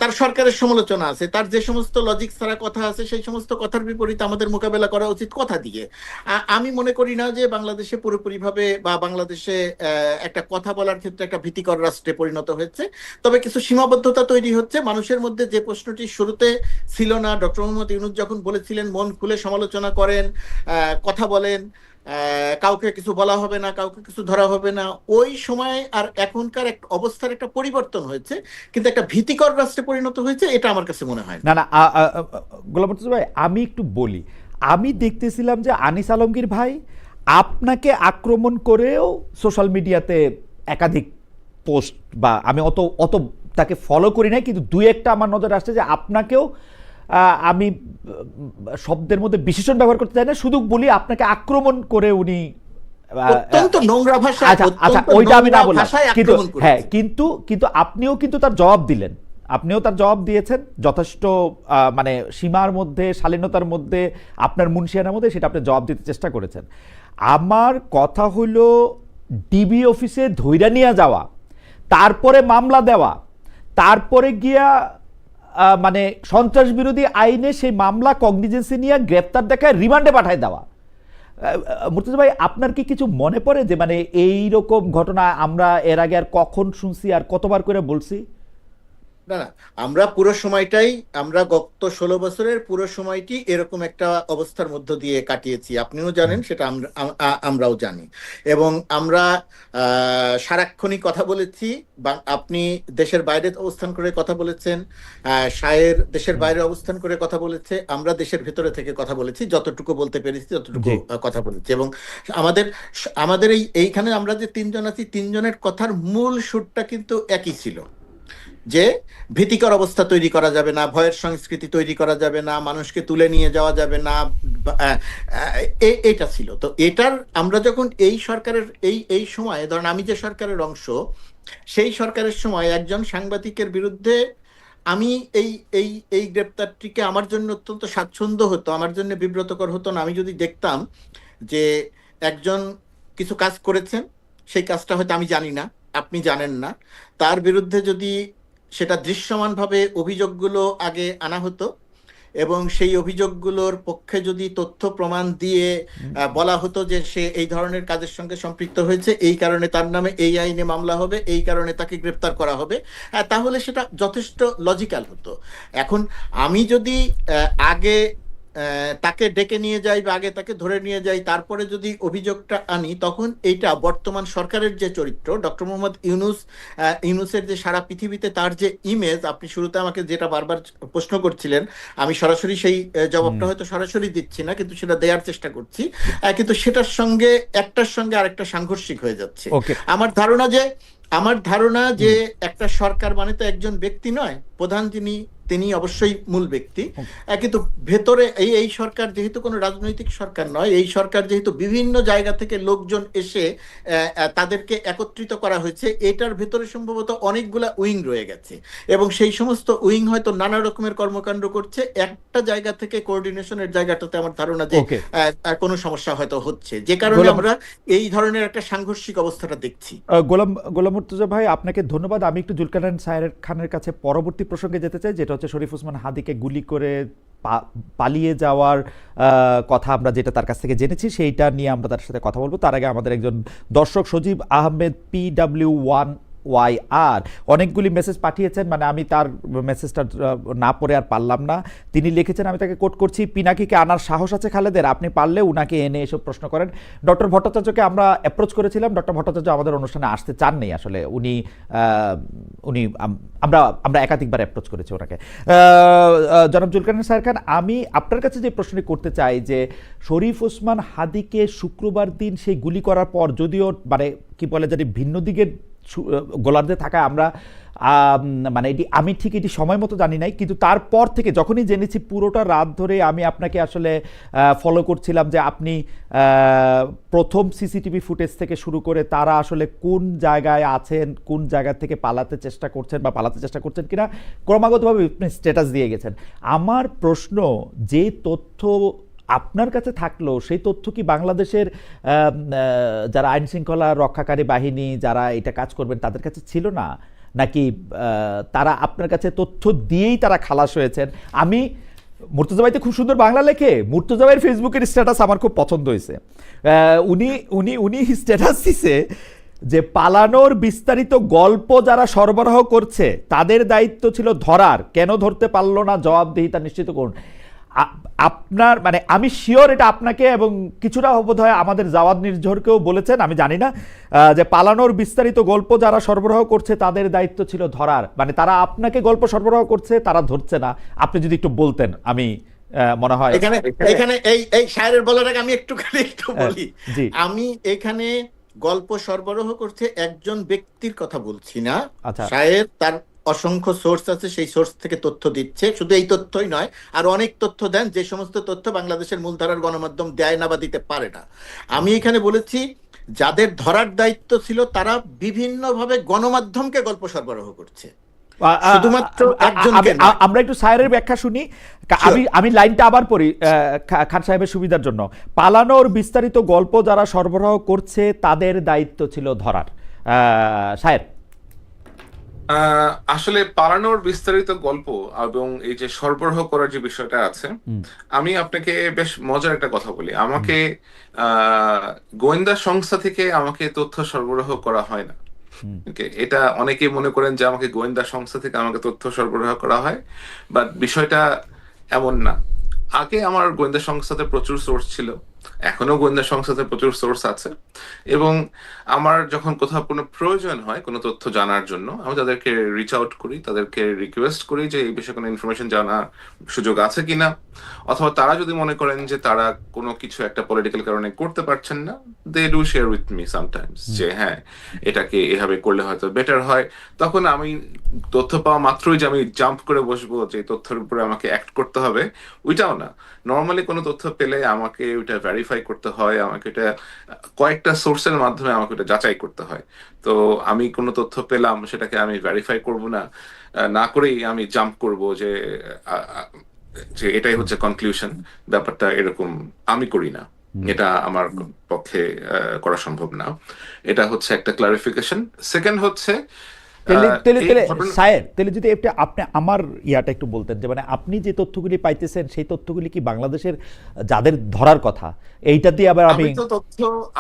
তার সরকারের সমালোচনা আছে, তার যে সমস্ত লজিক ছাড়া কথা আছে সেই সমস্ত কথার বিপরীতে আমাদের মোকাবেলা করা উচিত কথা দিয়ে। আমি মনে করি না যে বাংলাদেশে পুরোপুরিভাবে বা বাংলাদেশে একটা কথা বলার ক্ষেত্রে একটা ভীতিকর রাষ্ট্রে পরিণত হয়েছে। তবে কিছু সীমাবদ্ধতা তৈরি হচ্ছে মানুষের মধ্যে। যে প্রশ্নটি শুরুতে ছিল না, ডক্টর মোহাম্মদ ইউনূস যখন বলেছিলেন মন খুলে সমালোচনা করেন, কথা বলেন, কাউকে কিছু বলা হবে না, কাউকে কিছু ধরা হবে না, ওই সময় আর এখনকার এক অবস্থার একটা পরিবর্তন হয়েছে, কিন্তু একটা ভীতিকর রাষ্ট্রে পরিণত হয়েছে, এটা আমার কাছে মনে হয়
না। না, গোলাম মুর্তজা ভাই আমি একটু বলি, আমি দেখতেছিলাম যে আনিস আলমগীর ভাই আপনাকে আক্রমণ করেও সোশ্যাল মিডিয়াতে একাধিক পোস্ট, বা আমি অত তাকে ফলো করি নাই, কিন্তু দুই একটা আমার নজরে আসছে যে আপনাকেও, আমি শব্দের মধ্যে বিশেষণ ব্যবহার করতে চাই না, শুধু বলি আপনাকে আক্রমণ করে উনি
অত্যন্ত নোংরা ভাষা।
আচ্ছা, ওইটা আমি না বললাম, কিন্তু হ্যাঁ, কিন্তু আপনিও কিন্তু তার জবাব দিলেন, আপনিও তার জবাব দিয়েছেন যথেষ্ট মানে সীমার মধ্যে, শালীনতার মধ্যে, আপনার মুনশিয়ানার মধ্যে, সেটা আপনি জবাব দিতে চেষ্টা করেছেন। আমার কথা হলো ডিবি অফিসে ধইরা নিয়ে যাওয়া, তারপরে মামলা দেওয়া, তারপরে গিয়া মানে সন্ত্রাস বিরোধী আইনে সেই মামলা কগনিজেন্সি নিয়ে গ্রেপ্তার দেখায় রিমান্ডে পাঠায় দেওয়া। মুর্তজা ভাই আপনার কি কিছু মনে পড়ে যে মানে এই রকম ঘটনা আমরা এর আগে আর কখন শুনছি আর কতবার করে বলছি?
না না, আমরা পুরো সময়টাই, আমরা গত 16 বছরের পুরো সময়টি এরকম একটা অবস্থার মধ্য দিয়ে কাটিয়েছি। আপনিও জানেন সেটা, আমরাও জানি। এবং আমরা সারাক্ষণই কথা বলেছি। আপনি দেশের বাইরে অবস্থান করে কথা বলেছেন, শায়ের দেশের বাইরে অবস্থান করে কথা বলেছে, আমরা দেশের ভেতরে থেকে কথা বলেছি, যতটুকু বলতে পেরেছি ততটুকু কথা বলেছি। এবং আমাদের এইখানে আমরা যে তিনজন আছি, তিনজনের কথার মূল সুরটা কিন্তু একই ছিল, যে ভীতিকর অবস্থা তৈরি করা যাবে না, ভয়ের সংস্কৃতি তৈরি করা যাবে না, মানুষকে তুলে নিয়ে যাওয়া যাবে না, এটা ছিল। তো এটার আমরা যখন এই সরকারের এই সময়ে, ধরেন আমি যে সরকারের অংশ, সেই সরকারের সময় একজন সাংবাদিকের বিরুদ্ধে আমি এই গ্রেপ্তারটিকে আমার জন্য অত্যন্ত স্বাচ্ছন্দ্য হতো, আমার জন্য বিব্রতকর হতো না, আমি যদি দেখতাম যে একজন কিছু কাজ করেছেন, সেই কাজটা হয়তো আমি জানি না, আপনি জানেন না, তার বিরুদ্ধে যদি সেটা দৃশ্যমানভাবে অভিযোগগুলো আগে আনা হতো এবং সেই অভিযোগগুলোর পক্ষে যদি তথ্য প্রমাণ দিয়ে বলা হতো যে সে এই ধরনের কাজের সঙ্গে সম্পৃক্ত হয়েছে, এই কারণে তার নামে এই আইনে মামলা হবে, এই কারণে তাকে গ্রেপ্তার করা হবে, তাহলে সেটা যথেষ্ট লজিক্যাল হতো। এখন আমি যদি আগে তাকে ডেকে নিয়ে যাই বা আগে তাকে ধরে নিয়ে যাই, তারপরে যদি অভিযোগটা আনি, তখন এইটা বর্তমান সরকারের যে চরিত্র, ডক্টর মোহাম্মদ ইউনূসের যে সারা পৃথিবীতে তার যে ইমেজ, আপনি শুরুতে আমাকে যেটা বারবার প্রশ্ন করছিলেন, আমি সরাসরি সেই জবাবটা হয়তো সরাসরি দিচ্ছি না, কিন্তু সেটা দেওয়ার চেষ্টা করছি। কিন্তু সেটার সঙ্গে একটার সঙ্গে আরেকটা সাংঘর্ষিক হয়ে যাচ্ছে। আমার ধারণা যে একটা সরকার মানে তো একজন ব্যক্তি নয়, প্রধান তিনি অবশ্যই মূল ব্যক্তি, কিন্তু ভেতরে এই সরকার যেহেতু কোনো রাজনৈতিক সরকার নয়, এই সরকার যেহেতু বিভিন্ন জায়গা থেকে লোকজন এসে তাদেরকে একত্রিত করা হয়েছে, এটার ভেতরে সম্ভবত অনেকগুলা উইং রয়ে গেছে, এবং সেই সমস্ত উইং হয়তো নানা রকমের কর্মকাণ্ড করছে। একটা জায়গা থেকে কোঅর্ডিনেশনের জায়গাটাতে আমার ধারণা যে কোনো সমস্যা হয়তো হচ্ছে, যে কারণে আমরা এই ধরনের একটা সাংঘর্ষিক অবস্থাটা দেখছি।
গোলাম মুর্তজা ভাই, আপনাকে ধন্যবাদ। আমি একটু জুলকারনাইন সাহের খানের কাছে পরবর্তী প্রসঙ্গে যেতে চাই, যেটা হচ্ছে শরীফ ওসমান হাদিকে গুলি করে পালিয়ে যাওয়ার কথা আমরা যেটা তার কাছ থেকে জেনেছি, সেইটা নিয়ে আমরা তার সাথে কথা বলবো। তার আগে আমাদের একজন দর্শক সজীব আহমেদ PW1YR অনেকগুলি মেসেজ পাঠিয়েছেন, মানে আমি তার মেসেজটা না পড়ে আর পারলাম না। তিনি লিখেছেন, আমি তাকে কোট করছি, পিনাকিকে আনার সাহস আছে খালেদের? আপনি পারলে উনাকে এনে এসব প্রশ্ন করেন। ডক্টর ভট্টাচার্যকে আমরা অ্যাপ্রোচ করেছিলাম, ডক্টর ভট্টাচার্য আমাদের অনুষ্ঠানে আসতে চাননি আসলে। আমরা একাধিকবার অ্যাপ্রোচ করেছি ওনাকে। জনাব জুলকারনাইন সাহের খান, আমি আপনার কাছে যে প্রশ্ন করতে চাই যে শরীফ ওসমান হাদিকে শুক্রবার দিন সেই গুলি করার পর, যদিও মানে কি বলে জানি ভিন্ন দিকের গোলার্ধে থাকা আমরা মানে আমি ঠিক এটি সময় মতো জানি নাই, কিন্তু তারপর থেকে যখনই জেনেছি পুরোটা রাত ধরে আমি আপনাকে আসলে ফলো করছিলাম যে আপনি প্রথম সিসিটিভি ফুটেজ থেকে শুরু করে তারা আসলে কোন জায়গায় আছেন, কোন জায়গা থেকে পালাতে চেষ্টা করছেন কিনা ক্রমাগতভাবে আপনি স্ট্যাটাস দিয়ে গেছেন। আমার প্রশ্ন, যে তথ্য আপনার কাছে থাকলো সেই তথ্য কি বাংলাদেশের যারা আইন শৃঙ্খলা রক্ষাকারী বাহিনী যারা এটা কাজ করবেন তাদের কাছে ছিল না, নাকি তারা আপনার কাছে তথ্য দিয়েই তারা খালাস হয়েছেন? আমি মুর্তজা ভাই তো খুব সুন্দর বাংলা লেখে, মুর্তজা ভাইয়ের ফেসবুকের স্ট্যাটাস আমার খুব পছন্দ হয়েছে। উনি স্ট্যাটাস দিছে যে পালানোর বিস্তারিত গল্প যারা সরবরাহ করছে তাদের দায়িত্ব ছিল ধরার, কেন ধরতে পারলো না জবাবদিহিতা নিশ্চিত করুন। আপনার মানে আমি শিওর এটা আপনাকে এবং কিছুটা বোধ হয় আমাদের জাওয়াদ নির্ঝরকেও বলেছেন, আমি জানি না, যে পালানোর বিস্তারিত গল্প যারা সরবরাহ করছে তাদের দায়িত্ব ছিল ধরার, মানে তারা আপনাকে গল্প সরবরাহ করছে, তারা ধরছে না। আপনি যদি একটু বলতেন, আমি মনে হয়
এখানে এই শায়ের বলার আগে আমি একটু বলি। আমি এখানে গল্প সরবরাহ করছে একজন ব্যক্তির কথা বলছি না। শায়ের তার অসংখ্য সোর্স আছে, সেই সোর্স থেকে তথ্য দিচ্ছে। শুধু এই তথ্যই নয়, আর অনেক তথ্য দেন, যে সমস্ত তথ্য বাংলাদেশের মূলধারার গণমাধ্যম দেয় না বা দিতে পারে না। আমি এখানে বলেছি যাদের ধরার দায়িত্ব ছিল তারা বিভিন্নভাবে গণমাধ্যমকে গল্প সরবরাহ করছে, শুধুমাত্র একজনকে।
আমরা একটু সায়েরের ব্যাখ্যা শুনি, আমি লাইনটা আবার পড়ি খান সাহেবের সুবিধার জন্য। পালানোর বিস্তারিত গল্প যারা সরবরাহ করছে তাদের দায়িত্ব ছিল ধরার। সায়ের,
আসলে পালানোর বিস্তারিত গল্প এবং এই যে সরবরাহ করার যে বিষয়টা আছে, আমি আপনাকে বেশ মজার একটা কথা বলি। আমাকে গোয়েন্দা সংস্থা থেকে আমাকে তথ্য সরবরাহ করা হয় না। এটা অনেকে মনে করেন যে আমাকে গোয়েন্দা সংস্থা থেকে আমাকে তথ্য সরবরাহ করা হয়, বাট বিষয়টা এমন না। আগে আমার গোয়েন্দা সংস্থাতে প্রচুর সোর্স ছিল, এখনো গোয়েন্দা সংস্থাতে প্রচুর সোর্স আছে, এবং আমার যখন কোথাও কোনো প্রয়োজন হয় কোনো তথ্য জানার জন্য, আমি তাদেরকে রিচ আউট করি, তাদেরকে রিকোয়েস্ট করি যে এই বিষয়ে কোনো ইনফরমেশন জানার সুযোগ আছে কিনা, অথবা তারা যদি মনে করেন যে তারা কোনো কিছু একটা পলিটিক্যাল কারণে করতে পারছেন না, they do share with me sometimes যে হ্যাঁ এটাকে এভাবে করলে হয়তো বেটার হয়। তখন আমি তথ্য পাওয়া মাত্রই যে আমি জাম্প করে বসবো যে তথ্যের উপরে আমাকে অ্যাক্ট করতে হবে, ওইটাও না। নর্মালি কোনো তথ্য পেলে আমাকে ওইটা ভেরিফাই করতে হয়, আমাকে এটা কয়েকটা সোর্সের মাধ্যমে আমাকে এটা যাচাই করতে হয়। তো আমি কোনো তথ্য পেলাম, সেটাকে আমি ভেরিফাই করব না করেই আমি জাম্প করব যে এটাই হচ্ছে কনক্লুশন। ব্যাপারটা এরকম আমি করি না, এটা আমার পক্ষে করা সম্ভব না। এটা হচ্ছে একটা ক্লারিফিকেশন। সেকেন্ড হচ্ছে
তাহলে যদি আপনি আমার ইয়াটা একটু বলতেন যে মানে আপনি যে তথ্যগুলি পাইতেছেন সেই তথ্যগুলি কি বাংলাদেশের যাদের ধরার কথা, এইটা দিয়ে আবার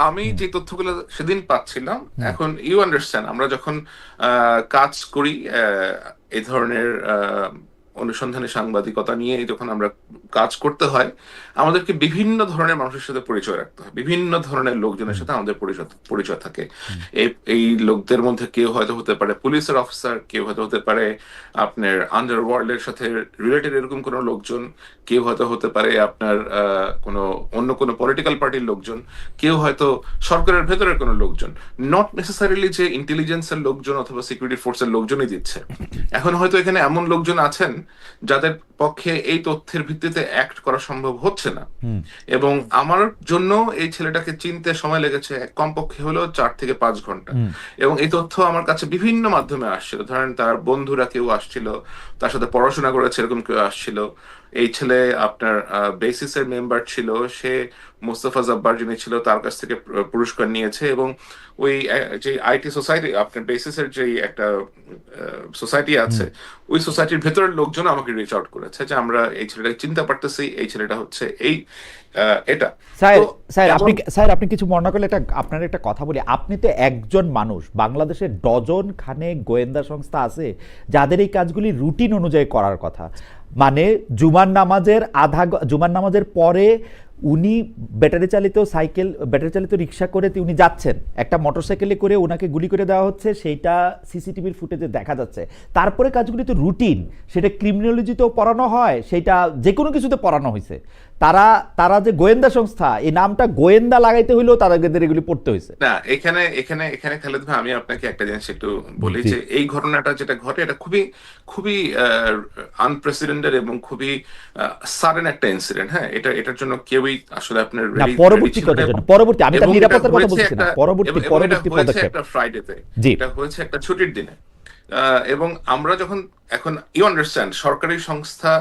আমি যে তথ্যগুলো সেদিন পাচ্ছিলাম, এখন ইউ আন্ডারস্ট্যান্ড আমরা যখন কাজ করি এই ধরনের অনুসন্ধানী সাংবাদিকতা নিয়ে যখন আমরা কাজ করতে হয়, আমাদেরকে বিভিন্ন ধরনের মানুষের সাথে পরিচয় রাখতে হয়, বিভিন্ন ধরনের লোকজনের সাথে আমাদের পরিচয় থাকে। এই লোকদের মধ্যে কেউ হয়তো হতে পারে পুলিশের অফিসার, কেউ হয়তো হতে পারে আপনার আন্ডারওয়ার্ল্ডের সাথে রিলেটেড এরকম কোনো লোকজন, কেউ হয়তো হতে পারে আপনার কোনো অন্য কোনো পলিটিক্যাল পার্টির লোকজন, কেউ হয়তো সরকারের ভেতরের কোনো লোকজন, নট নেসেসারিলি যে ইন্টেলিজেন্সের লোকজন অথবা সিকিউরিটি ফোর্সের লোকজনই দিচ্ছে। এখন হয়তো এখানে এমন লোকজন আছেন যাদের পক্ষে এই তথ্যের ভিত্তিতে অ্যাক্ট করা সম্ভব হচ্ছে না, এবং আমার জন্য এই ছেলেটাকে চিনতে সময় লেগেছে কমপক্ষে হলো 4 থেকে 5 ঘন্টা। এবং এই তথ্য আমার কাছে বিভিন্ন মাধ্যমে আসছিল, ধরেন তার বন্ধুরা কেউ আসছিল, তার সাথে পড়াশোনা করেছে এরকম কেউ আসছিল। এই ছেলে আপনার বেসিসের মেম্বার ছিল, সে মোস্তফা জব্বার যিনি ছিল তার কাছ থেকে পুরস্কার নিয়েছে, এবং ওই যে আইটি সোসাইটি আপনার বেসিসের যে একটা সোসাইটি আছে, ওই সোসাইটির ভেতরের লোকজন আমাকে রিচ আউট করেছে যে আমরা এই ছেলেটাকে চিনতে পারতেছি, এই ছেলেটা হচ্ছে এই এটা।
স্যার আপনি কিছু মনে করলে এটা আপনার একটা কথা বলি, আপনি তো একজন মানুষ, বাংলাদেশের ডজন খানেক গোয়েন্দা সংস্থা আছে যাদের এই কাজগুলি রুটিন অনুযায়ী করার কথা। মানে জুমার নামাজের পরে উনি ব্যাটারি চালিত রিক্সা করে উনি যাচ্ছেন, একটা মোটরসাইকেলে করে ওনাকে গুলি করে দেওয়া হচ্ছে, সেইটা সিসিটিভির ফুটেজে দেখা যাচ্ছে। তারপরে কাজগুলি তো রুটিন, সেটা ক্রিমিনোলজিতেও পড়ানো হয়, সেটা যে কোনো কিছুতে পড়ানো হয়েছে। তারা যে গোয়েন্দা সংস্থা, এই নামটা গোয়েন্দা লাগাইতে হইলেও তাদের এগুলি পড়তে হয়েছে
না। এখানে খালেদ ভাই, আমি আপনাকে একটা জিনিস একটু বলি যে এই ঘটনাটা যেটা ঘটে এটা খুবই খুবই আনপ্রেসিডেন্টেড এবং খুবই সাডেন একটা ইনসিডেন্ট। হ্যাঁ, এটার জন্য কেউই আসলে আপনার একটা ফ্রাইডেতে, এটা হয়েছে একটা ছুটির দিনে। এবং আমরা যখন এখন ইউ আন্ডারস্ট্যান্ড সরকারি সংস্থা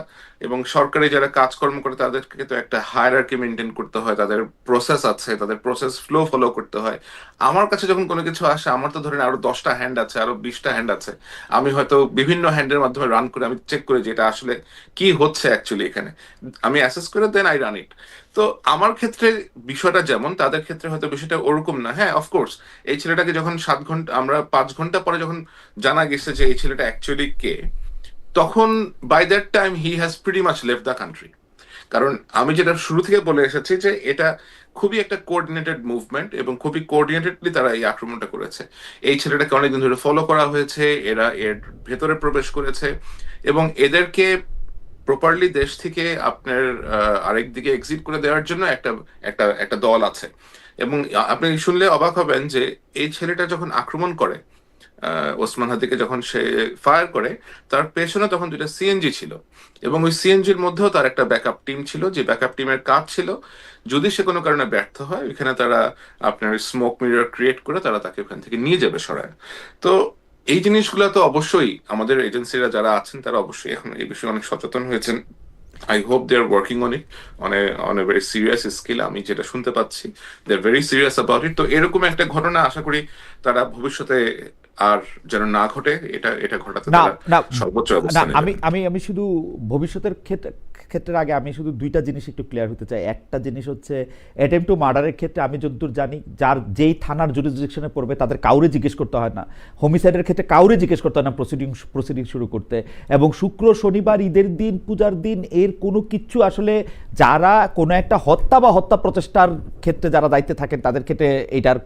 এবং সরকারি যারা কাজকর্ম করে তাদেরকে তো একটা হায়ারার্কি মেনটেন করতে হয়, তাদের প্রসেস আছে, তাদের প্রসেস ফলো করতে হয়। আমার কাছে যখন কোনো কিছু আসে, আমার তো ধরেন আরো 10টা হ্যান্ড আছে, আরো 20টা হ্যান্ড আছে, আমি হয়তো বিভিন্ন হ্যান্ডের মাধ্যমে রান করে আমি চেক করি যে এটা আসলে কি হচ্ছে অ্যাকচুয়ালি এখানে, আমি অ্যাসেস করে দেন আই রান ইট। তো আমার ক্ষেত্রে বিষয়টা যেমন, তাদের ক্ষেত্রে হয়তো বিষয়টা ওরকম না। হ্যাঁ, অফকোর্স এই ছেলেটাকে যখন 7 ঘন্টা, আমরা 5 ঘন্টা পরে যখন জানা গেছে যে এই ছেলেটা অ্যাকচুয়ালি কে, তখন by that time he has pretty much left the country. কারণ আমি যেটা শুরু থেকে বলে এসেছি যে এটা খুবই একটা কোঅর্ডিনেটেড মুভমেন্ট এবং খুবই কোঅর্ডিনেটেডলি তারা এই আক্রমণটা করেছে। এই ছেলেটাকে অনেকদিন ধরে ফলো করা হয়েছে, এরা এর ভেতরে প্রবেশ করেছে এবং এদেরকে প্রপারলি দেশ থেকে আপনার আরেক দিকে এক্সিট করে দেওয়ার জন্য একটা দল আছে। এবং আপনি শুনলে অবাক হবেন যে এই ছেলেটা যখন আক্রমণ করে, ওসমান হাদিকে যখন সে ফায়ার করে, তার পেছনে তখন 2টা সিএনজি ছিল এবং ওই সিএনজির মধ্যেও তার একটা ব্যাকআপ টিম ছিল, যে ব্যাকআপ টিমের কাজ ছিল যদি সে কোনো কারণে ব্যর্থ হয়, ওইখানে তারা আপনার স্মোক মিরর ক্রিয়েট করে তারা তাকে ওখান থেকে নিয়ে যাবে সরায়। তো এই জিনিসগুলো তো অবশ্যই আমাদের এজেন্সিরা যারা আছেন তারা অবশ্যই এখন এই বিষয়ে অনেক সচেতন হয়েছেন। I hope they are working on it on a very serious scale. আমি যেটা শুনতে পাচ্ছি, they are very serious about it. তো এরকম একটা ঘটনা আশা করি তারা ভবিষ্যতে আর যেন না ঘটে, এটা ঘটাতে তারা সর্বোচ্চ অবস্থানে যাবে।
আমি শুধু ভবিষ্যতের ক্ষেত্রের আগে আমি শুধু 2টা জিনিস একটু ক্লিয়ার হতে চাই। একটা জিনিস হচ্ছে অ্যাটেম্প টু মার্ডারের ক্ষেত্রে আমি যতদূর জানি, যেই থানার জুরিসডিকশনে পড়বে তাদের কাউরে জিজ্ঞেস করতে হয় না। হোমিসাইডের ক্ষেত্রে কাউরে জিজ্ঞেস করতে হয় না প্রসিডিং শুরু করতে। এবং শুক্র, শনিবার, ঈদের দিন, পূজার দিন, এর কোনো কিছু আসলে যারা কোনো একটা হত্যা বা হত্যা প্রচেষ্টার ক্ষেত্রে যারা দায়িত্বে থাকেন তাদের ক্ষেত্রে এটার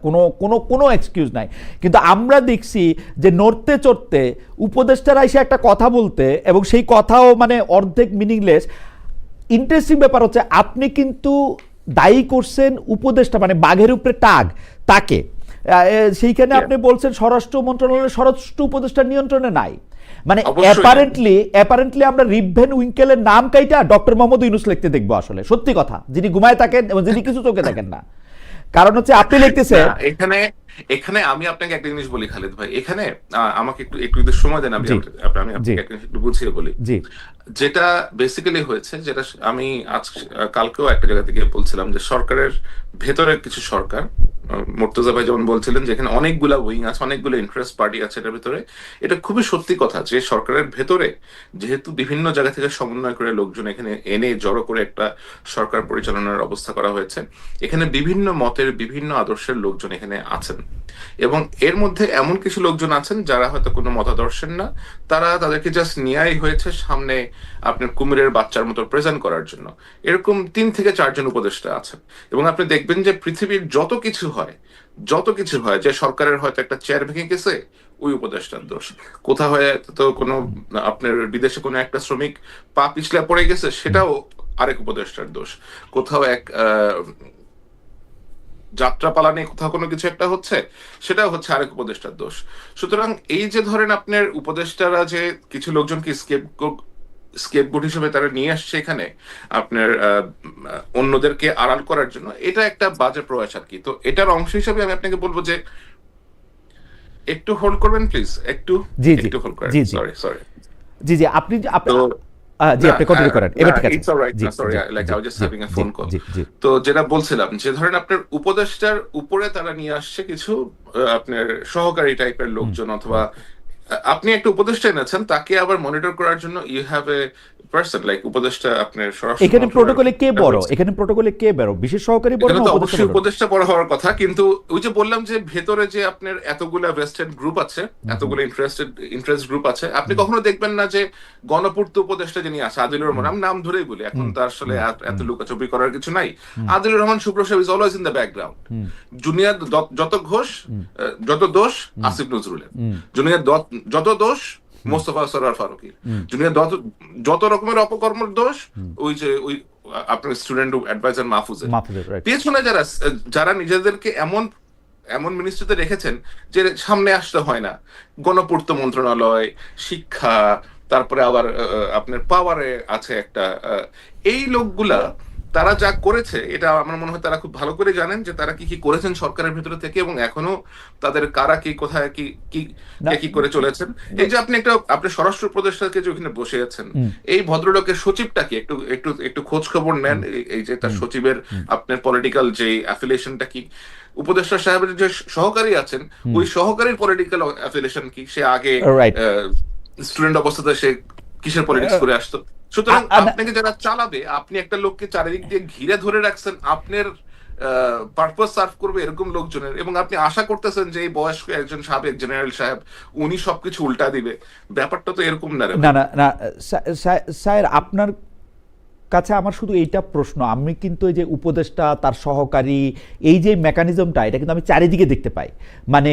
কোনো এক্সকিউজ নাই। কিন্তু আমরা দেখছি যে নড়তে চড়তে উপদেষ্টারা এসে একটা কথা বলতে, এবং সেই কথাও মানে অর্ধেক মিনিংলেস। ইন্টারেস্টিং ব্যাপার হচ্ছে আপনি কিন্তু দায়ী করছেন উপদেষ্টা, মানে বাঘের উপরে টাগ তাকে, সেইখানে আপনি বলছেন স্বরাষ্ট্র মন্ত্রণালয়ের স্বরাষ্ট্র উপদেষ্টার নিয়ন্ত্রণে নাই। মানে অ্যাপারেন্টলি আমরা রিভেন উইঙ্কেলের নাম কাইটা ডক্টর মোহাম্মদ ইউনূস লিখতে দেখবো আসলে, সত্যি কথা, যিনি ঘুমায় থাকেন এবং যিনি কিছু চোখে দেখেন না। কারণ হচ্ছে আপনি লিখতেছেন
এখানে আমি আপনাকে একটা জিনিস বলি খালেদ ভাই, এখানে আমাকে একটু সময় দেন, আমি আপনাকে একটু বুঝিয়ে বলি। যেটা বেসিক্যালি হয়েছে, যেটা আমি কালকেও একটা জায়গা থেকে বলছিলাম, যে সরকারের ভেতরে কিছু সরকার মুর্তজা ভাই যেমন বলছিলেন যে এখানে অনেকগুলা উইং আছে, অনেকগুলো ইন্টারেস্ট পার্টি আছে এটার ভিতরে। এটা খুবই সত্যি কথা যে সরকারের ভেতরে যেহেতু বিভিন্ন জায়গা থেকে সমন্বয় করে লোকজন এখানে এনে জড়ো করে একটা সরকার পরিচালনার অবস্থা করা হয়েছে, এখানে বিভিন্ন মতের বিভিন্ন আদর্শের লোকজন এখানে আছেন, এবং এর মধ্যে এমন কিছু লোকজন আছেন যারা হয়তো কোনো মতাদর্শের না, তারা তাদেরকে জাস্ট নেয়াই হয়েছে সামনে আপনার কুমিরের বাচ্চার মতো প্রেজেন্ট করার জন্য। এরকম 3 থেকে 4 জন উপদেষ্টা আছেন, এবং আপনি দেখবেন যে পৃথিবীর যত কিছু হয় যে সরকারের হয়তো একটা চেয়ার ভেঙে গেছে, ওই উপদেষ্টার দোষ। কোথাও হয়তো কোনো আপনার বিদেশে কোনো একটা শ্রমিক পা পিছলে পড়ে গেছে, সেটাও আরেক উপদেষ্টার দোষ। কোথাও এক যাত্রা পালানে কোথাও কোনো কিছু একটা হচ্ছে, সেটাও হচ্ছে আরেক উপদেষ্টার দোষ। সুতরাং এই যে ধরেন আপনার উপদেষ্টারা যে কিছু লোকজনকে স্কেপগোট হিসেবে তারা নিয়ে আসছে এখানে আপনার অন্যদেরকে আড়াল করার জন্য, এটা একটা বাজে প্রয়াস আর কি। তো এটার অংশ হিসেবে আমি আপনাকে বলবো যে একটু হোল্ড করবেন প্লিজ, একটু
জি জি
একটু হোল্ড করেন।
জি জি
সরি
জি জি আপনি আপনি
তো
জি আপনি কন্টিনিউ করেন, এবার ঠিক আছে।
ইটস অলরাইট,
জি
সরি
জি
like I was just having a phone call.
জি জি
তো যেটা বলছিলাম যে ধরেন আপনার উপদেষ্টার উপরে তারা নিয়ে আসছে কিছু আপনার সহকারী টাইপের লোকজন, অথবা আপনি একটা উপদেষ্টা এনেছেন, তাকে আবার মনিটর করার জন্য you have a person like উপদেষ্টা আপনার সরাসরি
এখানে প্রোটোকলে কে বড়, এখানে প্রোটোকলে কে বড়, বিশেষ সহকারী বড়
এখানে
না
তো
উপদেষ্টা
অবশ্যই
বড়?
উপদেষ্টা বড় হওয়ার কথা, কিন্তু ওই যে বললাম যে ভেতরে যে আপনার এতগুলা ভেস্টেড গ্রুপ আছে, এতগুলো ইন্টারেস্ট গ্রুপ আছে, আপনি কখনো দেখবেন না যে গণপূর্ত উপদেষ্টা যিনি আছে আদিলুর রহমান, আমি নাম ধরেই বলি, এখন তো আসলে এত লুকাচুপি করার কিছু নাই, আদিলুর রহমান শুভ্র সাহেব is always in the background. Junior যত ঘোষ যত দোষ আসিফ নজরুলের, জুনিয়র যত দোষ মোস্তফা সরোয়ার ফারুকীর, জুনিয়র যত রকমের অপকর্মের দোষ ওই আপনার স্টুডেন্ট অ্যাডভাইজার মাহফুজের। পেছনে যারা নিজেদেরকে এমন এমন মিনিস্ট্রিতে রেখেছেন যে সামনে আসতে হয় না, গণপূর্ত মন্ত্রণালয়, শিক্ষা, তারপরে আবার আপনার পাওয়ারে আছে একটা, এই লোকগুলা তারা যা করেছে এটা আমার মনে হয় তারা খুব ভালো করে জানেন যে তারা কি কি করেছেন সরকারের ভিতরে থেকে, এবং এখনো তাদের কারা কি কোথায় কি কি কি করে চলেছেন। এই যে আপনি স্বরাষ্ট্র উপদেষ্টাকে যে ওখানে বসে আছেন, এই ভদ্রলোকের সচিবটা কি একটু একটু একটু খোঁজ খবর নেন, এই যে তার সচিবের আপনার পলিটিক্যাল যে অ্যাফিলিয়েশনটা কি, উপদেষ্টা সাহেবের যে সহকারী আছেন ওই সহকারীর পলিটিক্যাল অ্যাফিলিয়েশন কি, সে আগে স্টুডেন্ট অবস্থাতে সে কিসের পলিটিক্স করে আসতো। সুতরাং আপনাকে যারা চালাবে, আপনি একটা লোককে চারিদিক দিয়ে ঘিরে ধরে রাখছেন, আপনার পারপাস সার্ভ করবে এরকম লোকজনের, এবং আপনি আশা করতেছেন যে এই বয়স্ক একজন সাবেক জেনারেল সাহেব উনি সবকিছু উল্টা দিবে। ব্যাপারটা তো এরকম না।
না না না স্যার, আপনার কাছে আমার শুধু এইটা প্রশ্ন, আমি কিন্তু এই যে উপদেষ্টা তার সহকারী এই যে মেকানিজমটা, এটা কিন্তু আমি চারিদিকে দেখতে পাই। মানে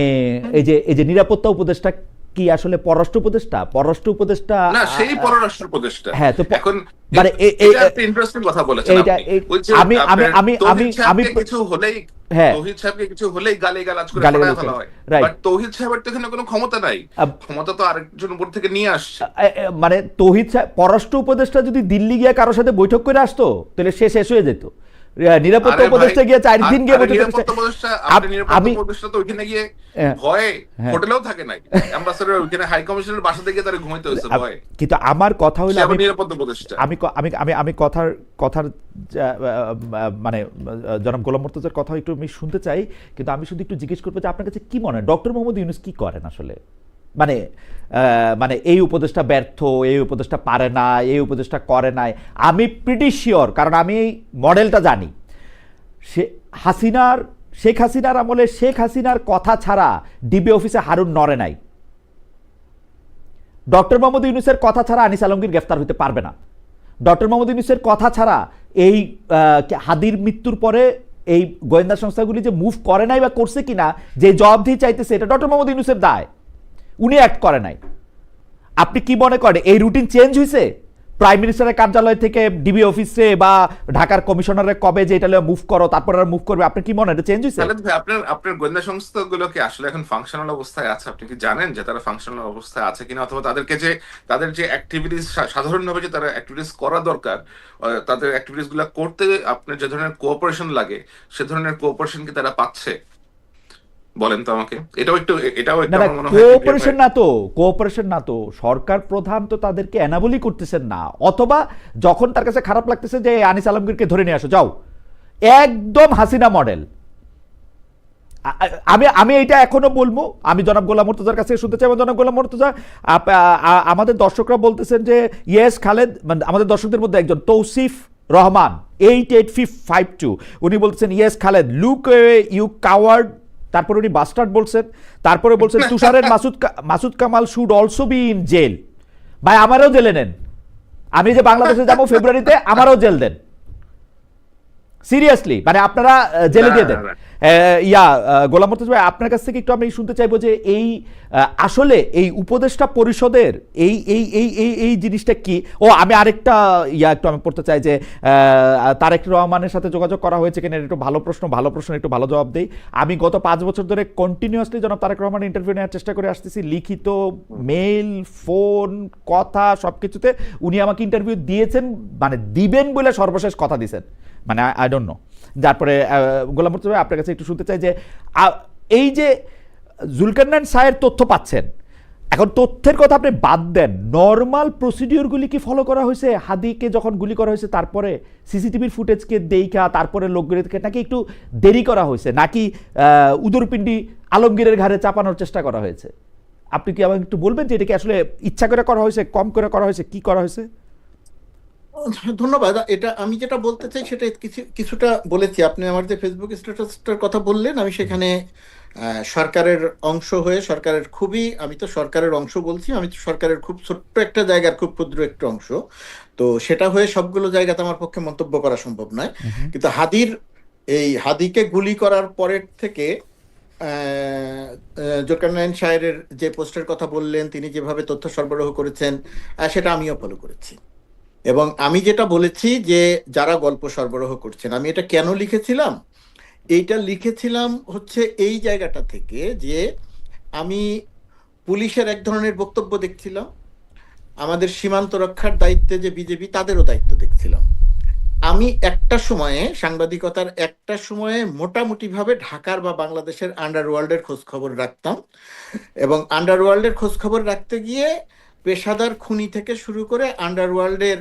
এই যে নিরাপত্তা উপদেষ্টা কি আসলে পররাষ্ট্র উপদেষ্টা
না, সেই পররাষ্ট্র উপদেষ্টা।
হ্যাঁ, তো
এখন
মানে
ইন্টারেস্টিং কথা বলেছেন আপনি। আমি কিছু হলেই তৌহিদ সাহেবকে কিছু হলেই গালিগালাজ করে ফেলা হয়, বাট তৌহিদ সাহেবের তো এখানে কোনো ক্ষমতা নাই, ক্ষমতা তো আরেকজন উপর থেকে নিয়ে আসছে।
মানে তৌহিদ সাহেব পররাষ্ট্র উপদেষ্টা যদি দিল্লি গিয়ে কারোর সাথে বৈঠক করে আসতো তাহলে সে শেষ হয়ে যেত। নিরাপত্তা উপদেষ্টা গিয়ে 4 দিন গিয়ে
আমি তো ওইখানে গিয়ে ভয়ে হোটেলেও থাকে নাই, অ্যাম্বাসেডর ওইখানে হাই কমিশনার বাসাতে গিয়ে তারা ঘুমাইতে হয়েছে ভয়ে।
কিন্তু আমার কথা হলো
নিরাপত্তা উপদেষ্টা,
আমি কথার মানে জনাব গোলাম মুর্তজার কথা একটু আমি শুনতে চাই, কিন্তু আমি শুধু একটু জিজ্ঞেস করবো যে আপনার কাছে কি মনে হয় ডক্টর মোহাম্মদ ইউনূস কি করেন আসলে? মানে এই উপদেষ্টা ব্যর্থ, এই উপদেষ্টা পারে না, এই উপদেষ্টা করে নাই, আমি প্রিটি শিওর, কারণ আমি এই মডেলটা জানি। শেখ হাসিনার আমলে শেখ হাসিনার কথা ছাড়া ডিবি অফিসে হারুন নড়ে নাই। ডক্টর মোহাম্মদ ইউনূসের কথা ছাড়া আনিস আলমগীর গ্রেফতার হতে পারবে না। ডক্টর মোহাম্মদ ইউনূসের কথা ছাড়া এই হাদির মৃত্যুর পরে এই গোয়েন্দা সংস্থাগুলি যে মুভ করে নাই বা করছে কিনা, যে জবাবদিহি চাইতেছে, এটা ডক্টর মোহাম্মদ ইউনূসের দায়, উনি অ্যাক্ট করে নাই। আপনি কি মনে করেন এই রুটিন চেঞ্জ হয়েছে প্রাইম মিনিস্টারের কার্যালয় থেকে ডিবি অফিসে বা ঢাকার কমিশনারের কবে যে এটা মুভ করো তারপর আর মুভ করবে? আপনি কি মনে হয় এটা চেঞ্জ হয়েছে?
আপনার গোয়েন্দা সংস্থাগুলো কি আসলে এখন ফাংশনাল অবস্থায় আছে? আপনি কি জানেন যে তারা ফাংশনাল অবস্থায় আছে কিনা, অথবা তাদের যে অ্যাক্টিভিটিস সাধারণভাবে যে তারা অ্যাক্টিভিটিস করা দরকার, তাদের অ্যাক্টিভিটিস গুলো করতে আপনার যে ধরনের কোঅপারেশন লাগে সে ধরনের কোঅপারেশন কি তারা পাচ্ছে? বলেন তো আমাকে। এটাও একটু
কোঅপারেশন না তো সরকার প্রধান তো তাদেরকে এনাবলি করতেছেন না, অথবা যখন তার কাছে খারাপ লাগতেছে যে আনিস আলমগীরকে ধরে নিয়ে আসো যাও, একদম হাসিনা মডেল, আমি আমি এইটা এখনো বলবো, আমি জনাব গোলাম মুর্তজার কাছে শুনতে চাই। জনাব গোলাম মুর্তজা, আমাদের দর্শকরা বলতেছেন যে ইয়েস খালেদ, মানে আমাদের দর্শকদের মধ্যে একজন তৌসিফ রহমান 88552 উনি বলতেছেন yes Khaled look you coward, তারপরে উনি বাস্টার্ড বলছেন, তারপরে বলছেন তুষারের Masud Kamal should also be in jail. ভাই আমারও জেলে নেন, আমি যে বাংলাদেশে যাবো ফেব্রুয়ারিতে, আমারও জেল দেন সিরিয়াসলি, মানে আপনারা জেলে দিয়ে দেন। গোলাম মুর্তজা ভাই, আপনার কাছ থেকে একটু আমি শুনতে চাইবো যে এই আসলে এই উপদেষ্টা পরিষদের এই এই এই এই এই জিনিসটা কি। ও আমি আরেকটা একটু আমি পড়তে চাই যে তারেক রহমানের সাথে যোগাযোগ করা হয়েছে কিনা, একটু ভালো প্রশ্ন একটু ভালো জবাব দেই। আমি গত 5 বছর ধরে কন্টিনিউয়াসলি জনাব তারেক রহমানের ইন্টারভিউ নেওয়ার চেষ্টা করে আসতেছি, লিখিত, মেইল, ফোন, কথা সবকিছুতে উনি আমাকে ইন্টারভিউ দিয়েছেন, মানে দিবেন বলে সর্বশেষ কথা দিয়েছেন, মানে আই ডোন্ট নো। তারপরে গোলাম মুর্তজা ভাই, আপনার কাছে একটু শুনতে চাই যে এই যে জুলকারনাইন সাহের তথ্য পাচ্ছেন, এখন তথ্যের কথা আপনি বাদ দেন, নর্মাল প্রসিডিওরগুলি কি ফলো করা হয়েছে? হাদিকে যখন গুলি করা হয়েছে তারপরে সিসিটিভির ফুটেজকে দেখা তারপরে লোকগুলিকে নাকি একটু দেরি করা হয়েছে, নাকি উদরপিণ্ডি আলমগীরের ঘাড়ে চাপানোর চেষ্টা করা হয়েছে? আপনি কি আমাকে একটু বলবেন যে এটা কি আসলে ইচ্ছা করে করা হয়েছে, কম করে করা হয়েছে, কি করা হয়েছে?
ধন্যবাদ। এটা আমি যেটা বলতে চাই সেটা কিছুটা বলেছি। আপনি আমার যে ফেসবুক স্ট্যাটাসটার কথা বললেন, আমি সেখানে সরকারের অংশ হয়ে আমি তো সরকারের অংশ বলছি, আমি তো সরকারের খুব ছোট্ট একটা জায়গার খুব ক্ষুদ্র একটা অংশ, তো সেটা হয়ে সবগুলো জায়গাতে আমার পক্ষে মন্তব্য করা সম্ভব নয়। কিন্তু হাদিকে গুলি করার পরের থেকে জুলকারনাইন সাহেবের যে পোস্টের কথা বললেন, তিনি যেভাবে তথ্য সরবরাহ করেছেন, সেটা আমিও ফলো করেছি। এবং আমি যেটা বলেছি যে যারা গল্প সরবরাহ করছেন, আমি এটা কেন লিখেছিলাম, এইটা লিখেছিলাম হচ্ছে এই জায়গাটা থেকে যে আমি পুলিশের এক ধরনের বক্তব্য দেখছিলাম, আমাদের সীমান্ত রক্ষার দায়িত্বে যে বিজেপি, তাদেরও দায়িত্ব দেখছিলাম। আমি সাংবাদিকতার একটা সময়ে মোটামুটি ভাবে ঢাকার বা বাংলাদেশের আন্ডারওয়ার্ল্ডের খোঁজ খবর রাখতাম, এবং আন্ডারওয়ার্ল্ডের খোঁজ খবর রাখতে গিয়ে পেশাদার খুনি থেকে শুরু করে আন্ডারওয়ার্ল্ডের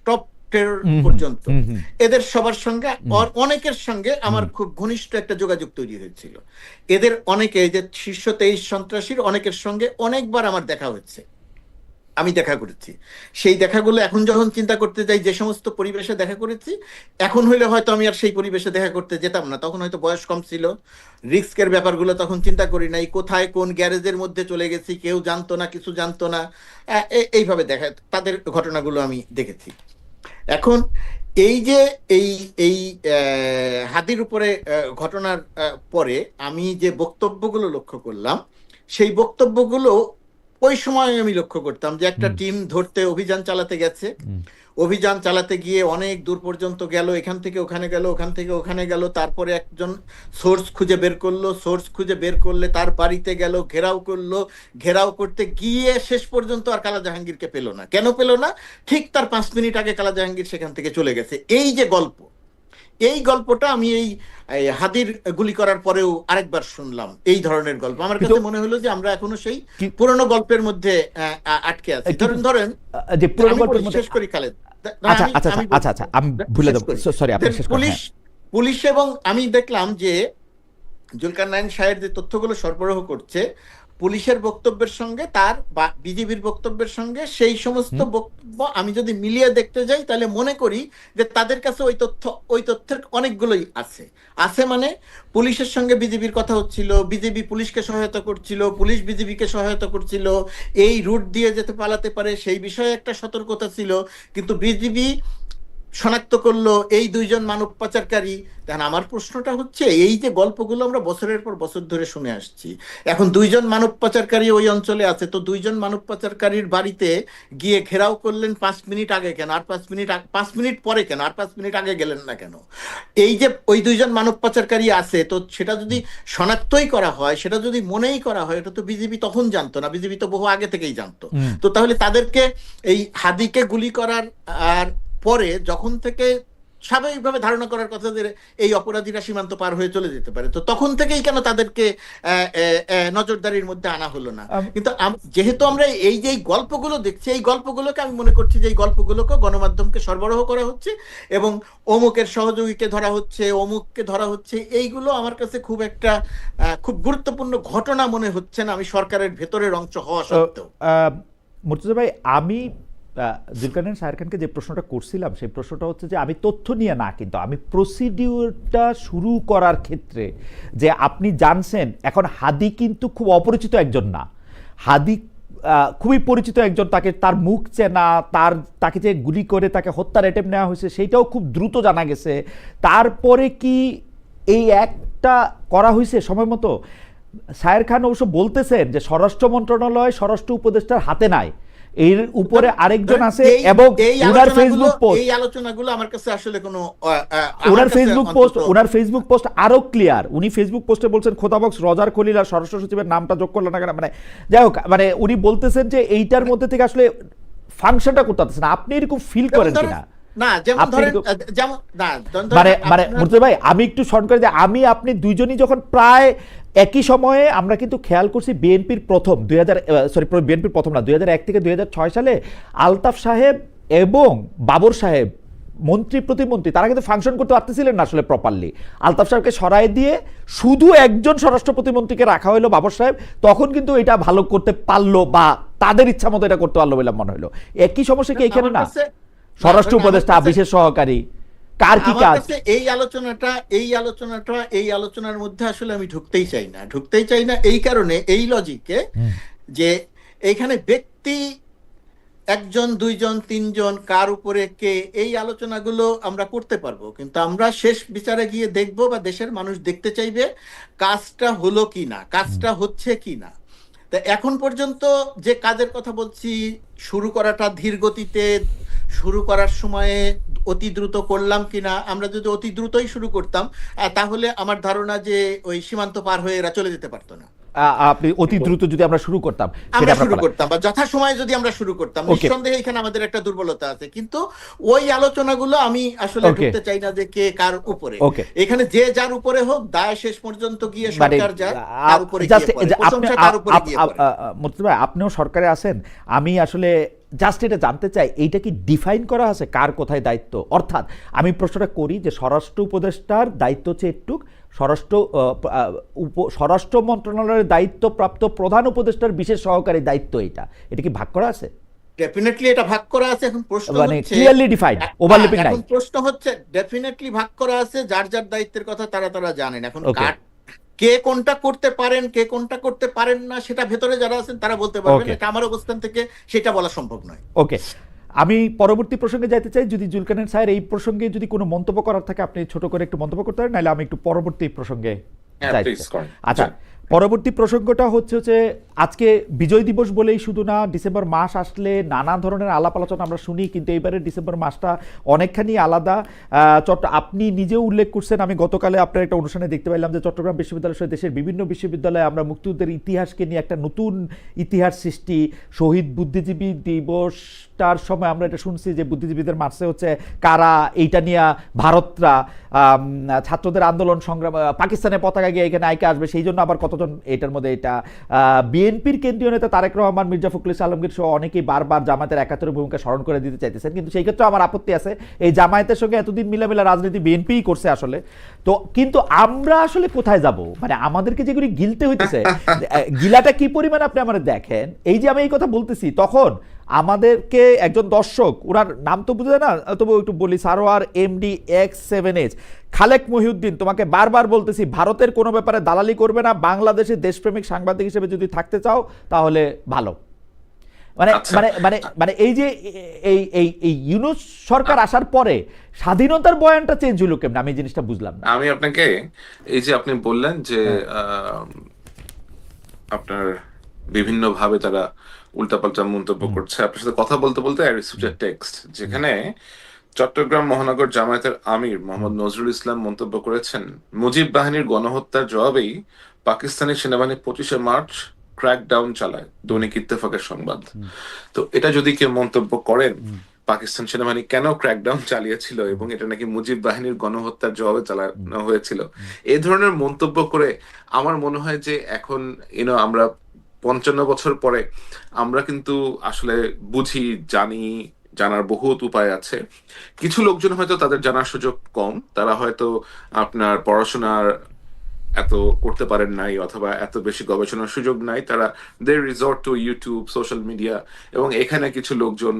টপ টেরর পর্যন্ত এদের সবার সঙ্গে, অনেকের সঙ্গে আমার খুব ঘনিষ্ঠ একটা যোগাযোগ তৈরি হয়েছিল। এদের অনেকে, এই যে শীর্ষ 23 সন্ত্রাসীর অনেকের সঙ্গে অনেকবার আমার দেখা হয়েছে, আমি দেখা করেছি। সেই দেখাগুলো এখন যখন চিন্তা করতে যাই, যে সমস্ত পরিবেশে দেখা করেছি, এখন হইলে হয়তো আমি আর সেই পরিবেশে দেখা করতে যেতাম না। তখন হয়তো বয়স কম ছিল, রিস্কের ব্যাপারগুলো তখন চিন্তা করি নাই, কোথায় কোন গ্যারেজের মধ্যে চলে গেছি কেউ জানতো না, কিছু জানতো না, এইভাবে তাদের ঘটনাগুলো আমি দেখেছি। এখন এই যে এই হাদির উপরে ঘটনার পরে আমি যে বক্তব্যগুলো লক্ষ্য করলাম, সেই বক্তব্যগুলো ওই সময় আমি লক্ষ্য করতাম যে একটা টিম ধরতে অভিযান চালাতে গেছে, অভিযান চালাতে গিয়ে অনেক দূর পর্যন্ত গেল, এখান থেকে ওখানে গেল, ওখান থেকে ওখানে গেল, তারপরে একজন সোর্স খুঁজে বের করলো, সোর্স খুঁজে বের করলে তার বাড়িতে গেল, ঘেরাও করলো, ঘেরাও করতে গিয়ে শেষ পর্যন্ত আর কালা জাহাঙ্গীরকে পেল না। কেন পেল না? ঠিক তার 5 মিনিট আগে কালা জাহাঙ্গীর সেখান থেকে চলে গেছে। এই যে গল্প, এই গল্পটা আমি এই হাদির গুলি করার পরেও আরেকবার শুনলাম। এই ধরনের গল্প আমার কাছে মনে হলো যে আমরা এখনো সেই পুরনো গল্পের মধ্যে আটকে আছি। ধরেন
যে পুরনো গল্পের মধ্যে,
শেষ করি খালেদ,
আচ্ছা আমি ভুলে যাব, সরি আপনি শেষ করুন।
পুলিশ এবং আমি দেখলাম যে জুলকারনাইন সাহেব যে তথ্যগুলো সরবরাহ করছে, পুলিশের বক্তব্যের সঙ্গে তার বা বিজেপির বক্তব্যের সঙ্গে সেই সমস্ত বক্তব্য আমি যদি মিলিয়ে দেখতে যাই, তাহলে মনে করি যে তাদের কাছে ওই তথ্যের অনেকগুলোই আছে। মানে পুলিশের সঙ্গে বিজেপির কথা হচ্ছিল, বিজেপি পুলিশকে সহায়তা করছিল, পুলিশ বিজেপিকে সহায়তা করছিল, এই রুট দিয়ে যেতে পালাতে পারে সেই বিষয়ে একটা সতর্কতা ছিল। কিন্তু বিজেপি শনাক্ত করলো এই 2 জন মানব পাচারকারী। তখন আমার প্রশ্নটা হচ্ছে, এই যে গল্পগুলো আমরা বছরের পর বছর ধরে শুনে আসছি, এখন 2 জন মানব পাচারকারী ওই অঞ্চলে আছে, তো 2 জন মানব পাচারকারীর বাড়িতে গিয়ে ঘেরাও করলেন 5 মিনিট আগে কেন, আর 5 মিনিট পরে কেন, আর 5 মিনিট আগে গেলেন না কেন? এই যে ওই 2 জন মানব পাচারকারী আছে, তো সেটা যদি শনাক্তই করা হয়, সেটা যদি মনেই করা হয়, এটা তো বিজেপি তখন জানতো না, বিজেপি তো বহু আগে থেকেই জানতো। তো তাহলে তাদেরকে এই হাদিকে গুলি করার আর পরে যখন থেকে স্বাভাবিকভাবে ধারণা করার কথা যে এই অপরাধীরা সীমান্ত পার হয়ে চলে যেতে পারে, তো তখন থেকেই কেন তাদেরকে নজরদারির মধ্যে আনা হলো না? কিন্তু যেহেতু আমরা এই যে গল্পগুলো দেখছি, এই গল্পগুলোকে আমি মনে করছি যে এই গল্পগুলোকে গণমাধ্যমকে সরবরাহ করা হচ্ছে এবং অমুকের সহযোগীকে ধরা হচ্ছে, অমুককে ধরা হচ্ছে, এইগুলো আমার কাছে খুব গুরুত্বপূর্ণ ঘটনা মনে হচ্ছে না, আমি সরকারের ভেতরের অংশ হওয়া সত্ত্বেও।
মুর্তজা ভাই, আমি জুলকারনাইন সাহের খানকে যে প্রশ্নটা করছিলাম সেই প্রশ্নটা হচ্ছে যে আমি তথ্য নিয়ে না, কিন্তু আমি প্রসিডিউরটা শুরু করার ক্ষেত্রে যে আপনি জানছেন এখন হাদি কিন্তু খুব অপরিচিত একজন না, হাদি খুবই পরিচিত একজন, তার মুখ চেনা, তাকে যে গুলি করে তাকে হত্যার অ্যাটেম্প নেওয়া হয়েছে সেইটাও খুব দ্রুত জানা গেছে। তারপরে কি এই একটা করা হয়েছে সময় মতো? সায়ের খান অবশ্য বলতেছেন যে স্বরাষ্ট্র মন্ত্রণালয় স্বরাষ্ট্র উপদেষ্টার হাতে নাই, এর উপরে আরেকজন আছে এবং ওনার ফেসবুক পোস্ট,
এই আলোচনাগুলো আমার কাছে আসলে কোনো
ওনার ফেসবুক পোস্ট আরো ক্লিয়ার। উনি ফেসবুক পোস্টে বলছেন খোদাবক্স রজার খলিল আর স্বরাষ্ট্র সচিবের নামটা যোগ করলেন না কেন, মানে যাই হোক, মানে উনি বলতেছেন যে এইটার মধ্যে থেকে আসলে ফাংশনটা করতে পারতেছে না। আপনি এরকম ফিল করেন কিনা? মানে মুর্তজা ভাই, আমি একটু শর্ট করে দিই, আপনি দুইজনই যখন প্রায় একই সময়ে, আমরা কিন্তু খেয়াল করছি বিএনপির প্রথম 2001 থেকে 2006 সালে আলতাফ সাহেব এবং বাবর সাহেব মন্ত্রী প্রতিমন্ত্রী তারা কিন্তু ফাংশন করতে পারতেছিলেন না আসলে প্রপারলি। আলতাফ সাহেবকে সরাই দিয়ে শুধু একজন স্বরাষ্ট্র প্রতিমন্ত্রীকে রাখা হলো, বাবর সাহেব, তখন কিন্তু এটা ভালো করতে পারলো বা তাদের ইচ্ছা মতো এটা করতে পারলো বলে মনে হলো। একই সমস্যা কি এখানে না? স্বরাষ্ট্র উপদেষ্টা, বিশেষ সহকারী, কার কি কাজ?
এই আলোচনার মধ্যে আসলে আমি ঢুকতেই চাই না এই কারণে, এই লজিকে যে এইখানে ব্যক্তি একজন, দুইজন, তিনজন, কার উপরে কে, এই আলোচনাগুলো আমরা করতে পারবো, কিন্তু আমরা শেষ বিচারে গিয়ে দেখবো বা দেশের মানুষ দেখতে চাইবে কাজটা হলো কিনা, কাজটা হচ্ছে কিনা। তা এখন পর্যন্ত যে কাজের কথা বলছি, শুরু করাটা ধীর গতিতে, শুরু করার সময়ে অতি দ্রুত করলাম কিনা, আমরা যদি অতি দ্রুতই শুরু করতাম তাহলে আমার ধারণা যে ওই সীমান্ত পার হয়ে এরা চলে যেতে পারতো না।
আপনি অতি দ্রুত যদি আমরা শুরু করতাম
বা যথাসময়ে যদি আমরা শুরু করতাম, নিঃসন্দেহে এখানে আমাদের একটা দুর্বলতা আছে, কিন্তু ওই আলোচনাগুলো আমি আসলে ঢুকতে চাই না যে কে কার উপরে। এখানে যে যার উপরে হোক, দায় শেষ পর্যন্ত গিয়ে সরকার তার উপরে গিয়ে পড়ে।
মুর্তজা ভাই, আপনিও সরকারে আছেন, আমি আসলে জাস্ট এটা জানতে চাই এইটা কি ডিফাইন করা আছে কার কোথায় দায়িত্ব? অর্থাৎ আমি প্রশ্নটা করি যে স্বরাষ্ট্র উপদেষ্টার দায়িত্ব হচ্ছে একটু, স্বরাষ্ট্র মন্ত্রণালয়ের দায়িত্বপ্রাপ্ত প্রধান উপদেষ্টার বিশেষ সহকারী দায়িত্ব, এটা কি ভাগ করা আছে?
ডেফিনেটলি এটা ভাগ করা আছে। এখন প্রশ্ন
মানে ক্লিয়ারলি ডিফাইন্ড, ওভারল্যাপিং নাই।
এখন প্রশ্ন হচ্ছে ডেফিনেটলি ভাগ করা আছে, যার যার দায়িত্বের কথা তারা জানেন। এখন কে কোনটা করতে পারেন, কে কোনটা করতে পারেন না, সেটা ভেতরে যারা আছেন তারা বলতে পারবেন, এটা আমার অবস্থান থেকে সেটা বলা সম্ভব নয়।
ওকে, আমি পরবর্তী প্রসঙ্গে যাইতে চাই। যদি জুলকারনাইন স্যার এই প্রসঙ্গে যদি কোনো মন্তব্য করার থাকে আপনি ছোট করে একটু মন্তব্য করতে পারেন, নাহলে আমি একটু পরবর্তী প্রসঙ্গে যাই। আচ্ছা, পরবর্তী প্রসঙ্গটা হচ্ছে আজকে বিজয় দিবস বলেই শুধু না, ডিসেম্বর মাস আসলে নানা ধরনের আলাপ আলোচনা আমরা শুনি, কিন্তু এইবারের ডিসেম্বর মাসটা অনেকখানি আলাদা। আপনি নিজেও উল্লেখ করছেন, আমি গতকালে আপনার একটা অনুষ্ঠানে দেখতে পাইলাম যে চট্টগ্রাম বিশ্ববিদ্যালয় সহ দেশের বিভিন্ন বিশ্ববিদ্যালয়ে আমরা মুক্তিযুদ্ধের ইতিহাসকে নিয়ে একটা নতুন ইতিহাস সৃষ্টি, শহীদ বুদ্ধিজীবী দিবসটার সময় আমরা এটা শুনছি যে বুদ্ধিজীবীদের মারছে হচ্ছে কারা, এইটা নিয়ে ভারতরা, ছাত্রদের আন্দোলন সংগ্রাম, পাকিস্তানের পতাকা গিয়ে এখানে আইকে আসবে, সেই জন্য আবার কতজন এটার মধ্যে, এটা বিএনপির কেন্দ্রীয় নেতা তারেক রহমান, মির্জা ফখরুল ইসলাম আলমগীর সহ অনেকেই বারবার জামায়াতের একাত্তরের ভূমিকা স্মরণ করে দিতে চাইতেছেন, কিন্তু সেই ক্ষেত্রে আমার আপত্তি আছে। এই জামায়াতের সঙ্গে এতদিন মিলামেলা রাজনীতি বিএনপিই করছে আসলে, তো কিন্তু আমরা আসলে কোথায় যাব? মানে আমাদেরকে যেগুলি গিলতে হইতেছে, গিলাটা কি পরিমাণ আপনি আমাদের দেখেন। এই যে আমি এই কথা বলতেছি, তখন আমাদেরকে একজন দর্শক, ওনার নাম তো বুঝে না, তবু একটু বলি, সারোয়ার MD-X7H, খালেক মহিউদ্দিন, তোমাকে বারবার বলতেছি ভারতের কোনো ব্যাপারে দালালি করবে না, বাংলাদেশে দেশপ্রেমিক সাংবাদিক হিসেবে যদি থাকতে চাও তাহলে ভালো। মানে মানে মানে মানে এই যে এই ইউনূস সরকার আসার পরে স্বাধীনতার বয়ানটা চেঞ্জ হলো কেমন, আমি জিনিসটা বুঝলাম না।
আমি আপনাকে এই যে আপনি বললেন যে আপনার বিভিন্ন ভাবে তারা উল্টাপাল্টা মন্তব্য করছে, আপনার সাথে কথা বলতে বলতে আই রিসিভড আ টেক্সট যেখানে চট্টগ্রাম মহানগর জামায়াতের আমির মোহাম্মদ নজরুল ইসলাম মন্তব্য করেছেন, মুজিব বাহিনীর গণহত্যার জবাবেই পাকিস্তানি সেনাবাহিনী 25শে মার্চ ক্র্যাকডাউন চালায়, দৈনিক ইত্তেফাকের সংবাদ। তো এটা যদি কেউ মন্তব্য করেন পাকিস্তান সেনাবাহিনী কেন ক্র্যাকডাউন চালিয়েছিল এবং এটা নাকি মুজিব বাহিনীর গণহত্যার জবাবে চালানো হয়েছিল, এই ধরনের মন্তব্য করে আমার মনে হয় যে এখন আমরা 55 বছর পরে আমরা কিন্তু আসলে বুঝি, জানি, জানার বহুত উপায় আছে। কিছু লোকজন হয়তো তাদের জানার সুযোগ কম, তারা হয়তো আপনার পড়াশোনার এত করতে পারেন নাই অথবা এত বেশি গবেষণার সুযোগ নাই, তারা they resort to YouTube, social media, এবং এখানে কিছু লোকজন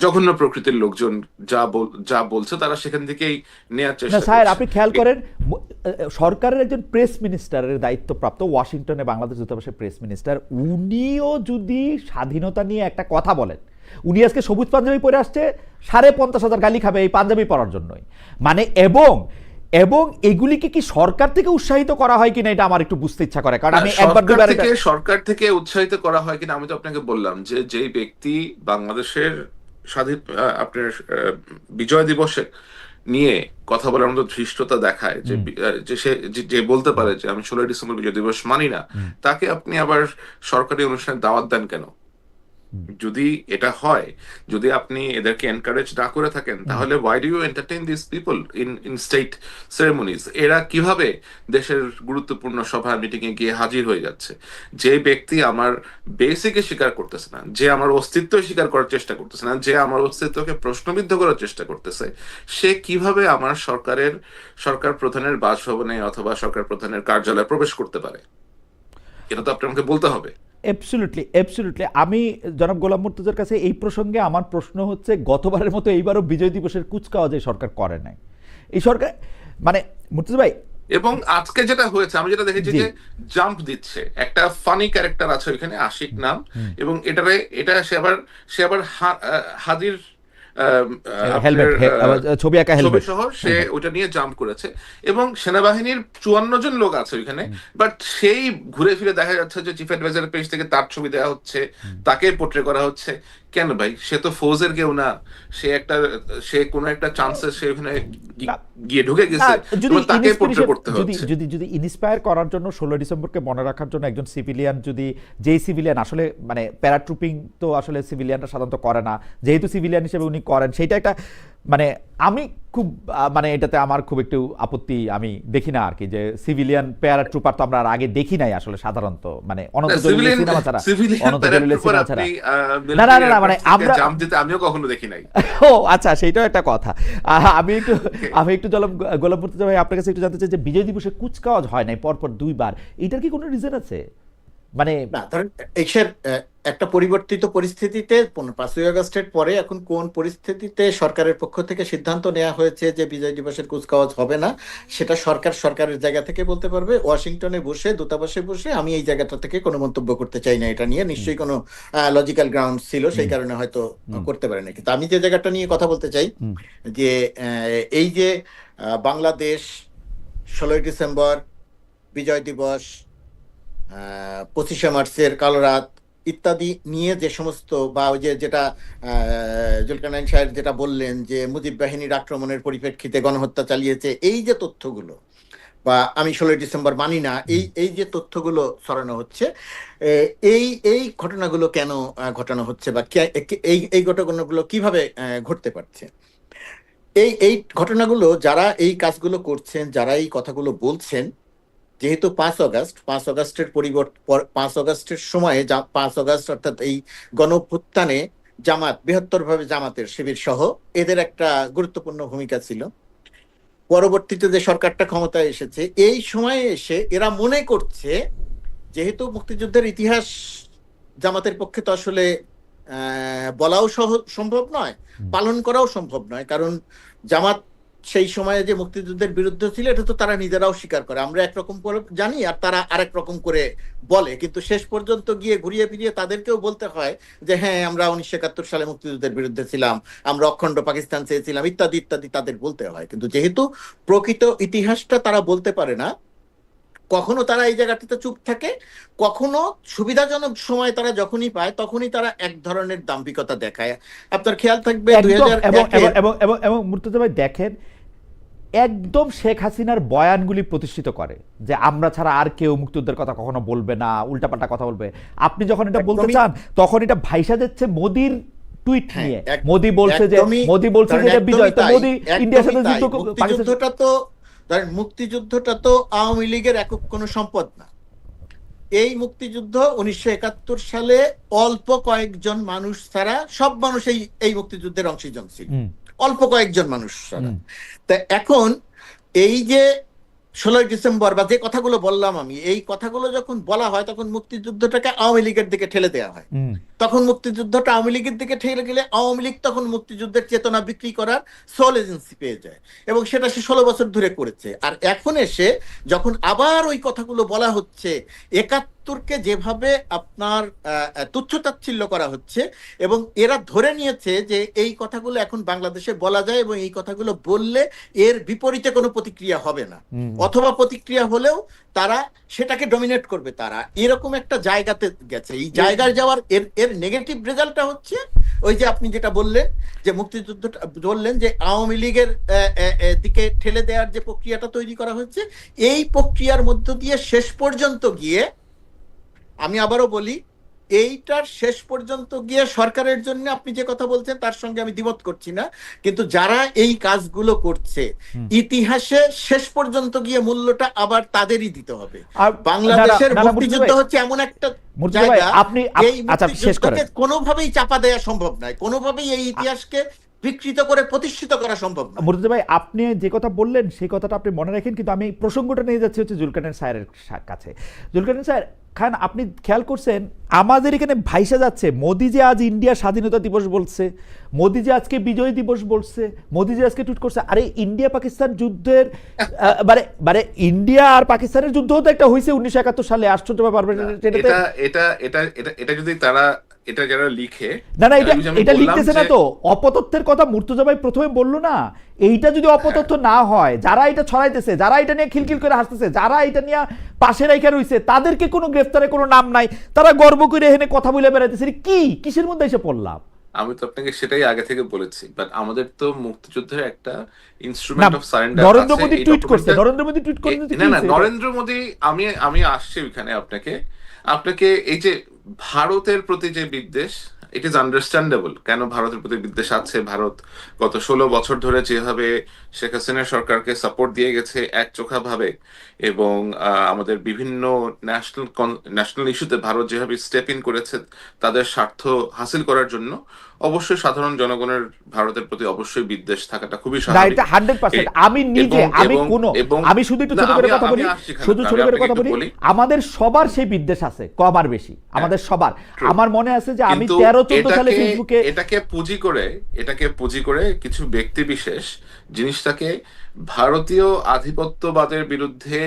জঘন্য প্রকৃতির লোকজন যা বলছে তারা সেখান থেকেই নেওয়ার
না
চেষ্টা
স্যার,
করছে।
আপনি খেয়াল করেন সরকারের একজন প্রেস মিনিস্টারের দায়িত্বপ্রাপ্ত ওয়াশিংটনে বাংলাদেশ দূতাবাসের প্রেস মিনিস্টার, উনিও যদি স্বাধীনতা নিয়ে একটা কথা বলেন, উনি আজকে সবুজ পাঞ্জাবি পরে আসছে, 50,000 গালি খাবে এই পাঞ্জাবি পরার জন্যই। মানে এবং এগুলিকে কি সরকার থেকে উৎসাহিত করা হয় কিনা এটা আমার একটু বুঝতে ইচ্ছা করে, কারণ আমি একবার দুবার
সরকার থেকে উৎসাহিত করা হয় কিনা, আমি তো আপনাকে বললাম যে যেই ব্যক্তি বাংলাদেশের স্বাধীন আপনার বিজয় দিবসে নিয়ে কথা বলার মতো ধৃষ্টতা দেখায়, যে বলতে পারে যে আমি 16 ডিসেম্বর বিজয় দিবস মানি না, তাকে আপনি আবার সরকারি অনুষ্ঠানে দাওয়াত দেন কেন? যদি এটা হয়, যদি আপনি এদেরকে এনকারেজ না করে থাকেন, তাহলে why do you entertain this people in state ceremonies? এরা কিভাবে দেশের গুরুত্বপূর্ণ সভা মিটিং এ গিয়ে হাজির হয়ে যাচ্ছে? যে ব্যক্তি আমার বেসিকে স্বীকার করতেছে না, যে আমার অস্তিত্ব স্বীকার করার চেষ্টা করতেছে না, যে আমার অস্তিত্বকে প্রশ্নবিদ্ধ করার চেষ্টা করতেছে, সে কিভাবে আমার সরকার প্রধানের বাসভবনে অথবা সরকার প্রধানের কার্যালয়ে প্রবেশ করতে পারে? এটা তো আপনি আমাকে বলতে হবে।
অ্যাবসলিউটলি। আমি জনাব গোলাম মুর্তজার কাছে এই প্রসঙ্গে আমার প্রশ্ন হচ্ছে, গতবারের মতো এইবারও বিজয় দিবসের কুচকাওয়াজ এই সরকার করে নাই। এই সরকার মানে মুর্তজা ভাই,
এবং আজকে যেটা হয়েছে আমি যেটা দেখেছি যে জাম্প দিচ্ছে, একটা ফানি ক্যারেক্টার আছে ওইখানে, আশিক নাম, এবং এটা সে আবার হাদির
হেলমেট, ছবি আঁকা হেলমেট
সহ সে ওটা নিয়ে জাম্প করেছে, এবং সেনাবাহিনীর 54 জন লোক আছে ওইখানে, বাট সেই ঘুরে ফিরে দেখা যাচ্ছে যে চিফ অ্যাডভাইজার পেজ থেকে তার ছবি দেওয়া হচ্ছে, তাকে পোর্ট্রে করা হচ্ছে। কেন ভাই? সে তো ফৌজের কেউ না, সে কোনো একটা চান্সে সে ওখানে গিয়ে ঢুকে গেছে, তাকে পোর্ট্রে করতে হচ্ছে।
যদি ইন্সপায়ার করার জন্য 16 ডিসেম্বরকে মনে রাখার জন্য একজন সিভিলিয়ান, যদি যেই সিভিলিয়ান আসলে মানে প্যারাট্রুপিং তো আসলে সিভিলিয়ানরা সাধারণত করে না, যেহেতু সিভিলিয়ান হিসেবে উনি করেন, সেইটা একটা মানে আমি খুব মানে এটাতে আমার খুব একটু আপত্তি আমি দেখি না আর কি, যে সিভিলিয়ান প্যারাট্রুপার তো আমরা আর আগে দেখি নাই আসলে সাধারণত, মানে অনন্ত জলিলের সিনেমা ছাড়া না মানে আমরা
জাম্প দিতে আমিও কখনো দেখি নাই।
ও আচ্ছা, সেইটাও একটা কথা। আমি একটু গোলাম মুর্তজা ভাই আপনার কাছে একটু জানতে চাই যে বিজয় দিবসে কুচকাওয়াজ হয় নাই পরপর 2 বার, এটার কি কোনো রিজন আছে? মানে
না, ধরেন এসের একটা পরিবর্তিত পরিস্থিতিতে 5ই আগস্টের পরে এখন কোন পরিস্থিতিতে সরকারের পক্ষ থেকে সিদ্ধান্ত নেওয়া হয়েছে যে বিজয় দিবসের কুচকাওয়াজ হবে না, সেটা সরকারের জায়গা থেকে বলতে পারবে। ওয়াশিংটনে বসে, দূতাবাসে বসে আমি এই জায়গাটা থেকে কোনো মন্তব্য করতে চাই না, এটা নিয়ে নিশ্চয়ই কোনো লজিক্যাল গ্রাউন্ড ছিল, সেই কারণে হয়তো করতে পারে না। কিন্তু আমি যে জায়গাটা নিয়ে কথা বলতে চাই, যে এই যে বাংলাদেশ 16ই ডিসেম্বর বিজয় দিবস, 25শে মার্চের কালো রাত ইত্যাদি নিয়ে যে সমস্ত, বা ওই যেটা জুলকারনাইন সাহেব যেটা বললেন যে মুজিব বাহিনীর আক্রমণের পরিপ্রেক্ষিতে গণহত্যা চালিয়েছে, এই যে তথ্যগুলো, বা আমি 16ই ডিসেম্বর মানি না, এই যে তথ্যগুলো ছড়ানো হচ্ছে, এই ঘটনাগুলো কেন ঘটানো হচ্ছে, বা এই ঘটনাগুলো কিভাবে ঘটতে পারছে? এই ঘটনাগুলো যারা এই কাজগুলো করছেন, যারা এই কথাগুলো বলছেন, যেহেতু 5 আগস্টের 5 আগস্টের সময়ে 5 আগস্ট অর্থাৎ এই গণঅভ্যুত্থানে জামাত, বৃহত্তরভাবে জামাতের শিবির সহ এদের একটা গুরুত্বপূর্ণ ভূমিকা ছিল। পরবর্তীতে যে সরকারটা ক্ষমতায় এসেছে, এই সময়ে এসে এরা মনে করছে, যেহেতু মুক্তিযুদ্ধের ইতিহাস জামাতের পক্ষে তো আসলে বলাও সম্ভব নয়, পালন করাও সম্ভব নয়, কারণ জামাত সেই সময়ে যে মুক্তিযুদ্ধের বিরুদ্ধে ছিল এটা তো তারা নিজেরাও স্বীকার করে। আমরা একরকম করে জানি আর তারা আরেক রকম করে বলে, কিন্তু শেষ পর্যন্ত গিয়ে ঘুরিয়ে ফিরিয়ে তাদেরকেও বলতে হয় যে হ্যাঁ, আমরা 1971 সালে মুক্তিযুদ্ধের বিরুদ্ধে ছিলাম, আমরা অখণ্ড পাকিস্তান চেয়েছিলাম, ইত্যাদি ইত্যাদি তাদের বলতে হয়। কিন্তু যেহেতু প্রকৃত ইতিহাসটা তারা বলতে পারে না, কখনো তারা এই জায়গাটাতে চুপ থাকে, কখনো সুবিধাজনক সময় তারা যখনই পায় তখনই তারা এক ধরনের দাম্ভিকতা দেখায়। আপনার খেয়াল থাকবে
এবং মুর্তজা ভাই দেখেন, একদম শেখ হাসিনার বয়ানগুলি প্রতিষ্ঠিত করে যে আমরা ছাড়া আর কেউ মুক্তিযুদ্ধের কথা কখনো বলবে না, উল্টাপাল্টা কথা বলবে। আপনি যখন এটা বলতে চান তখন এটা ভাইসা যাচ্ছে মোদির টুইট
হ্যাঁ,
নিয়ে মোদি বলছে যে
কারণ
এটা বিজয়, তো
তাই,
মোদি ইন্ডিয়ার সাথে
একদমই
যুদ্ধ
তাই। মুক্তিযুদ্ধটা তো আওয়ামী লীগের একক কোনো সম্পদ না। এই মুক্তিযুদ্ধ 1971 সালে অল্প কয়েকজন মানুষ ছাড়া সব মানুষ এই মুক্তিযুদ্ধের অংশীজন ছিল, অল্প কয়েকজন মানুষ ছাড়া। তা এখন এই যে 16ই ডিসেম্বর বা যে কথাগুলো বললাম আমি, এই কথাগুলো যখন বলা হয় তখন মুক্তিযুদ্ধটাকে আওয়ামী লীগের দিকে ঠেলে দেওয়া হয়। তখন মুক্তিযুদ্ধটা আওয়ামী লীগের দিকে ঠেলে গেলে আওয়ামী লীগ তখন মুক্তিযুদ্ধের চেতনা বিক্রি করার সোল এজেন্সি পেয়ে যায়, এবং সেটা সে 16 বছর ধরে করেছে। আর এখন এসে যখন আবার ওই কথাগুলো বলা হচ্ছে, 71কে যেভাবে আপনার তুচ্ছতাচ্ছিল্য করা হচ্ছে, এবং এরা ধরে নিয়েছে যে এই কথাগুলো এখন বাংলাদেশে বলা যায় এবং এই কথাগুলো বললে এর বিপরীতে কোনো প্রতিক্রিয়া হবে না, অথবা প্রতিক্রিয়া হলেও তারা সেটাকে ডমিনেট করবে, তারা এরকম একটা জায়গাতে গেছে। এই জায়গায় যাওয়ার এর নেগেটিভ রেজাল্টটা হচ্ছে ওই যে আপনি যেটা বললেন যে মুক্তিযুদ্ধটা বললেন যে আওয়ামী লীগের দিকে ঠেলে দেওয়ার যে প্রক্রিয়াটা তৈরি করা হচ্ছে, এই প্রক্রিয়ার মধ্য দিয়ে শেষ পর্যন্ত গিয়ে, আমি আবারও বলি, এইটার শেষ পর্যন্ত গিয়ে সরকারের জন্য আপনি যে কথা বলছেন তার সঙ্গে আমি দ্বিমত করছি না, কিন্তু যারা এই কাজগুলো করছে ইতিহাসে শেষ পর্যন্ত গিয়ে মূল্যটা আবার তাদেরই দিতে হবে। বাংলাদেশের মুক্তিযুদ্ধ হচ্ছে এমন একটা জায়গা, এই মুক্তিযুদ্ধকে কোনোভাবেই চাপা দেওয়া সম্ভব নয়, কোনোভাবেই এই ইতিহাসকে বিকৃত করে প্রতিষ্ঠিত করা সম্ভব না।
মুর্তজা ভাই, আপনি যে কথা বললেন সেই কথাটা আপনি মনে রাখেন, কিন্তু আমি প্রসঙ্গটা নিয়ে যাচ্ছি হচ্ছে জুলকারনাইন স্যারের কাছে। জুলকারনাইন স্যার খান, আপনি খেয়াল করছেন আমাদের এখানে ভাইসা যাচ্ছে মোদি যে আজ ইন্ডিয়া স্বাধীনতা দিবস বলছে, মোদি যে আজকে বিজয় দিবস বলছে, মোদি যে আজকে টুইট করছে, আরে ইন্ডিয়া পাকিস্তান যুদ্ধের মানে ইন্ডিয়া আর পাকিস্তানের যুদ্ধ তো একটা হয়েছে 1971 সালে, আশ্চর্য ব্যাপার।
এটা যদি তারা এটা যারা লিখে,
না এটা লিখতেছে না তো, অপতথ্যের কথা মুর্তজা ভাই প্রথমে বললো না, এইটা যদি অপতথ্য না হয়, যারা এটা ছড়াইতেছে, যারা এটা নিয়ে খিলখিল করে হাসতেছে, যারা এটা নিয়ে পাশে রাইখা রইছে, তাদেরকে কোনো গ্রেফতারে কোনো নাম নাই, তারা গর্ব করে এখানে কথা বলে বেড়াইতেছে, কিসের মধ্যে এসে পড়লাম?
আমি তো আপনাকে সেটাই আগে থেকে বলেছি, বাট আমাদের তো মুক্তিযুদ্ধের একটা instrument of surrender.
Narendra Modi tweet করছে,
না নরেন্দ্র মোদি, আমি আসছি ওখানে আপনাকে এই যে ভারতের প্রতি যে বিদ্বেষ, ইট ইজ আন্ডারস্ট্যান্ডেবল কেন ভারতের প্রতি বিদ্বেষ আছে। ভারত গত 16 বছর ধরে যেভাবে শেখ হাসিনার সরকারকে সাপোর্ট দিয়ে গেছে একচোখা ভাবে, এবং আমাদের বিভিন্ন ন্যাশনাল ইস্যুতে ভারত যেভাবে স্টেপ ইন করেছে তাদের স্বার্থ হাসিল করার জন্য, অবশ্যই সাধারণ জনগণের ভারতের প্রতি অবশ্যই বিদ্বেষ থাকাটা খুবই স্বাভাবিক।
আমি শুধু একটু ছোট করে কথা বলি, আমাদের সবার সেই বিদ্বেষ আছে, কম আর বেশি আমাদের সবার। আমার মনে আছে যে আমি 13-14 সালে ফেসবুকে
এটাকে পুঁজি করে কিছু ব্যক্তি বিশেষ জিনিসটাকে ভারতীয় আধিপত্যবাদের বিরুদ্ধে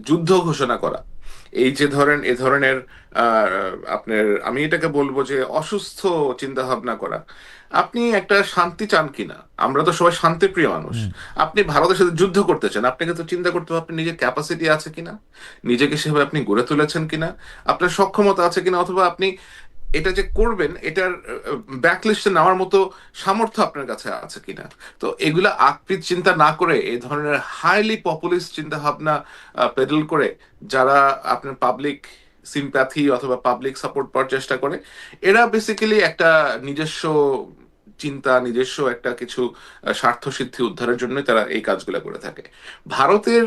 যুদ্ধ ঘোষণা করা, এই যে এ ধরনের আপনার, আমি এটাকে বলবো যে অসুস্থ চিন্তা ভাবনা করা। আপনি একটা শান্তি চান কিনা? আমরা তো সবাই শান্তিপ্রিয় মানুষ। আপনি ভারতের সাথে যুদ্ধ করতে চান, আপনাকে তো চিন্তা করতে হবে আপনি নিজের ক্যাপাসিটি আছে কিনা, নিজেকে সেভাবে আপনি গড়ে তুলেছেন কিনা, আপনার সক্ষমতা আছে কিনা, অথবা আপনি এটা যে করবেন এটার ব্যাকলিস্টে নেওয়ার মতো সামর্থ্য আপনার কাছে আছে কিনা। তো এগুলা আকৃত চিন্তা না করে এই ধরনের হাইলি পপুলিস্ট চিন্তা ভাবনা পেডেল করে যারা আপনার পাবলিক সিম্প্যাথি অথবা পাবলিক সাপোর্ট পাওয়ার চেষ্টা করে, এরা বেসিক্যালি একটা নিজস্ব চিন্তা, নিজস্ব একটা কিছু স্বার্থ সিদ্ধি উদ্ধারের জন্যই তারা এই কাজগুলো করে থাকে। ভারতের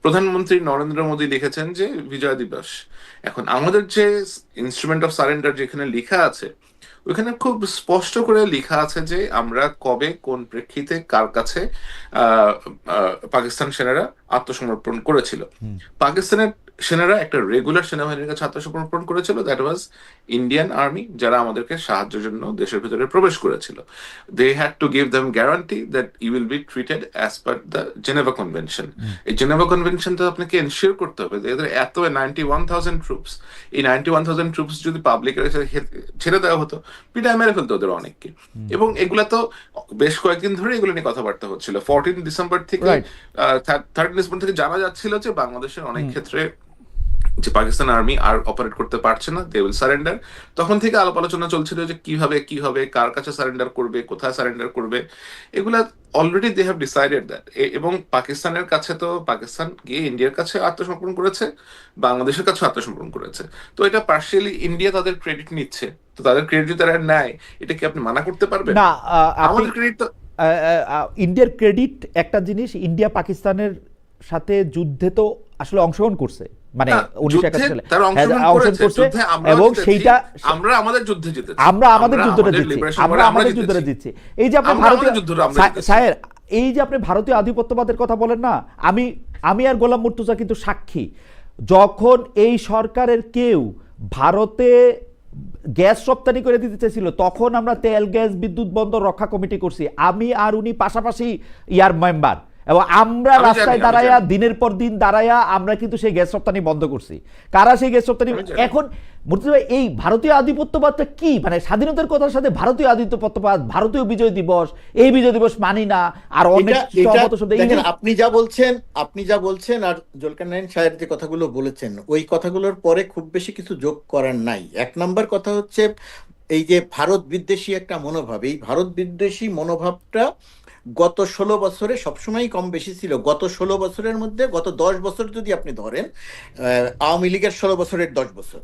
প্রধানমন্ত্রী নরেন্দ্র মোদী লিখেছেন যে বিজয় দিবস। এখন আমাদের যে ইনস্ট্রুমেন্ট অফ সারেন্ডার যেখানে লেখা আছে, ওইখানে খুব স্পষ্ট করে লেখা আছে যে আমরা কবে কোন প্রেক্ষিতে কার কাছে পাকিস্তান সেনারা আত্মসমর্পণ করেছিল। পাকিস্তানের সেনারা একটা রেগুলার সেনাবাহিনীর কাছে আত্মসমর্পণ করেছিল, দ্যাট ওয়াজ ইন্ডিয়ান আর্মি, যারা আমাদেরকে সাহায্যের জন্য দেশের ভিতরে প্রবেশ করেছিল। They had to give them guarantee that you will be treated as per the Geneva convention. এই জেনেভা কনভেনশনটা আপনাকে এনশিওর করতে হবে যে এদের এত 91,000 ট্রুপস, এই 91,000 ট্রুপস যদি পাবলিকের ছেড়ে দেওয়া হতো, পিটায় মেরে ফেলতো ওদের অনেককে। এবং এগুলা তো বেশ কয়েকদিন ধরে এগুলো নিয়ে কথাবার্তা হচ্ছিল। 14 ডিসেম্বর থেকে 13 ডিসেম্বর থেকে জানা যাচ্ছিল যে বাংলাদেশের অনেক ক্ষেত্রে যে পাকিস্তান আর্মি আর অপারেট করতে পারছে না, দে উইল সারেন্ডার। তখন থেকে আলাপ আলোচনা চলছিল যে কিভাবে কার কাছে সারেন্ডার করবে, কোথায় সারেন্ডার করবে, এগুলা already they have decided that. এবং পাকিস্তানের কাছে তো পাকিস্তান গিয়ে ইন্ডিয়ার কাছে আত্মসমর্পণ করেছে, বাংলাদেশের কাছে আত্মসমর্পণ করেছে। তো এটা পার্শিয়ালি ইন্ডিয়া তাদের ক্রেডিট নিচ্ছে। তো তাদের ক্রেডিট যদি তারা নেয়, এটা কি আপনি মানা করতে পারবেন?
না, আপনি
আমাদের ক্রেডিট তো
ইন্ডিয়ার ক্রেডিট একটা জিনিস, ইন্ডিয়া পাকিস্তানের সাথে যুদ্ধে তো আসলে অংশগ্রহণ করছে, মানে
না,
1971
যুদ্ধে
সালে
তারা অংশগ্রহণ করেছে, যুদ্ধে আমরাও
এবং
জিতেছি,
সেইটা
আমরা আমাদের যুদ্ধে জিতেছি,
আমরা আমাদের যুদ্ধটা
আমাদের
দিচ্ছি,
liberation
আমরা
war এ
আমাদের
জিতেছি।
যুদ্ধটা দিচ্ছি। এই যে আপনি
আমরা
ভারতীয়
আমাদের যুদ্ধটা আমরা জিতেছি।
স্যার, এই যে আপনি ভারতীয় আধিপত্যবাদের কথা বলেন না, আমি আর গোলাম মুর্তুজা কিন্তু সাক্ষী। যখন এই সরকারের কেউ ভারতে গ্যাস রপ্তানি করে দিতে চাইছিল, তখন আমরা তেল গ্যাস বিদ্যুৎ বন্দর রক্ষা কমিটি করছি, আমি আর উনি পাশাপাশি ইয়ার মেম্বার, এবং আমরা
আমি জানি,
রাস্তায়
আমি
দাঁড়াইয়া
জানি।
দিনের পর দিন দাঁড়াইয়া আমরা কিন্তু সেই গ্যাস রপ্তানি বন্ধ করছি। কারা সেই গ্যাস রপ্তানি?
আমি জানি।
এখন মুর্তজা ভাই, এই ভারতীয় আধিপত্যবাদটা কি, মানে স্বাধীনতার কথার সাথে ভারতীয় আধিপত্যবাদ, ভারতীয় বিজয় দিবস, এই বিজয় দিবস মানি না, আর অনেক সহমত শব্দ, এই
দেখেন,
যে-
আপনি যা বলছেন আর জুলকারনাইন সাহেব যে কথাগুলো বলেছেন, ওই কথাগুলোর পরে খুব বেশি কিছু যোগ করার নাই। এক নাম্বার কথা হচ্ছে, এই যে ভারত বিদ্বেষী একটা মনোভাব, এই ভারত বিদ্বেষী মনোভাবটা গত 16 বছরে সবসময় কম বেশি ছিল। গত 16 বছরের মধ্যে গত 10 বছর যদি আপনি ধরেন, আওয়ামী লীগের 16 বছরের 10 বছর,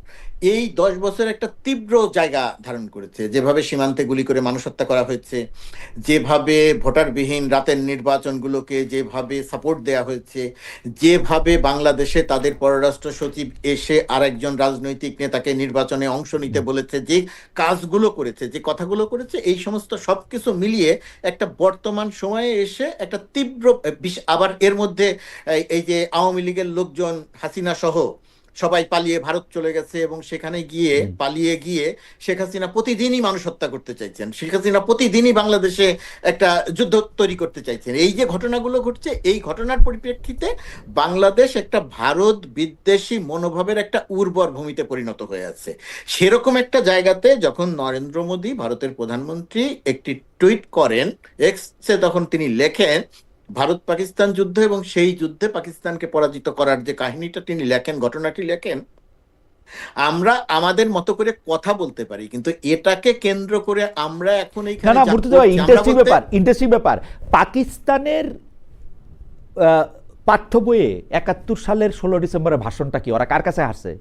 এই 10 বছর একটা তীব্র জায়গা ধারণ করেছে। যেভাবে সীমান্তে গুলি করে মানুষ হত্যা করা হয়েছে, যেভাবে ভোটারবিহীন রাতের নির্বাচনগুলোকে যেভাবে সাপোর্ট দেয়া হয়েছে, যেভাবে বাংলাদেশে তাদের পররাষ্ট্র সচিব এসে আরেকজন রাজনৈতিক নেতাকে নির্বাচনে অংশ নিতে বলেছে, যে কাজগুলো করেছে, যে কথাগুলো করেছে, এই সমস্ত সবকিছু মিলিয়ে একটা বর্তমান সময়ে এসে একটা তীব্র আবার এর মধ্যে এই যে আওয়ামী লীগের লোকজন হাসিনা সহ সবাই পালিয়ে ভারত চলে গেছে, এবং সেখানে গিয়ে পালিয়ে গিয়ে শেখ হাসিনা প্রতিদিনই মানুষ হত্যা করতে চাইছেন, শেখ হাসিনা প্রতিদিনই বাংলাদেশে একটা যুদ্ধ তৈরি করতে চাইছেন। এই যে ঘটনাগুলো ঘটছে, এই ঘটনার পরিপ্রেক্ষিতে বাংলাদেশ একটা ভারত বিদ্বেষী মনোভাবের একটা উর্বর ভূমিতে পরিণত হয়ে আছে। সেরকম একটা জায়গাতে যখন নরেন্দ্র মোদী, ভারতের প্রধানমন্ত্রী, একটি টুইট করেন এক্সে, তখন তিনি লেখেন ভারত পাকিস্তান যুদ্ধ, এবং সেই যুদ্ধে পাকিস্তানকে পরাজিত করার যে কাহিনীটা তিনি লেখেন, ঘটনাটি লেখেন, আমরা আমাদের মতো করে কথা বলতে পারি, কিন্তু এটাকে কেন্দ্র করে আমরা এখন
না
এইখানে
না
যা
মুর্তজা ভাই,
করছি, আমরা
ইন্টারেস্টিং
বলতে-
ব্যাপার, ইন্টারেস্টিং ব্যাপার। পাকিস্তানের পাঠ্য বইয়ে 71 সালের 16 ডিসেম্বরের ভাষণটা কি, ওরা কার কাছে হারছে?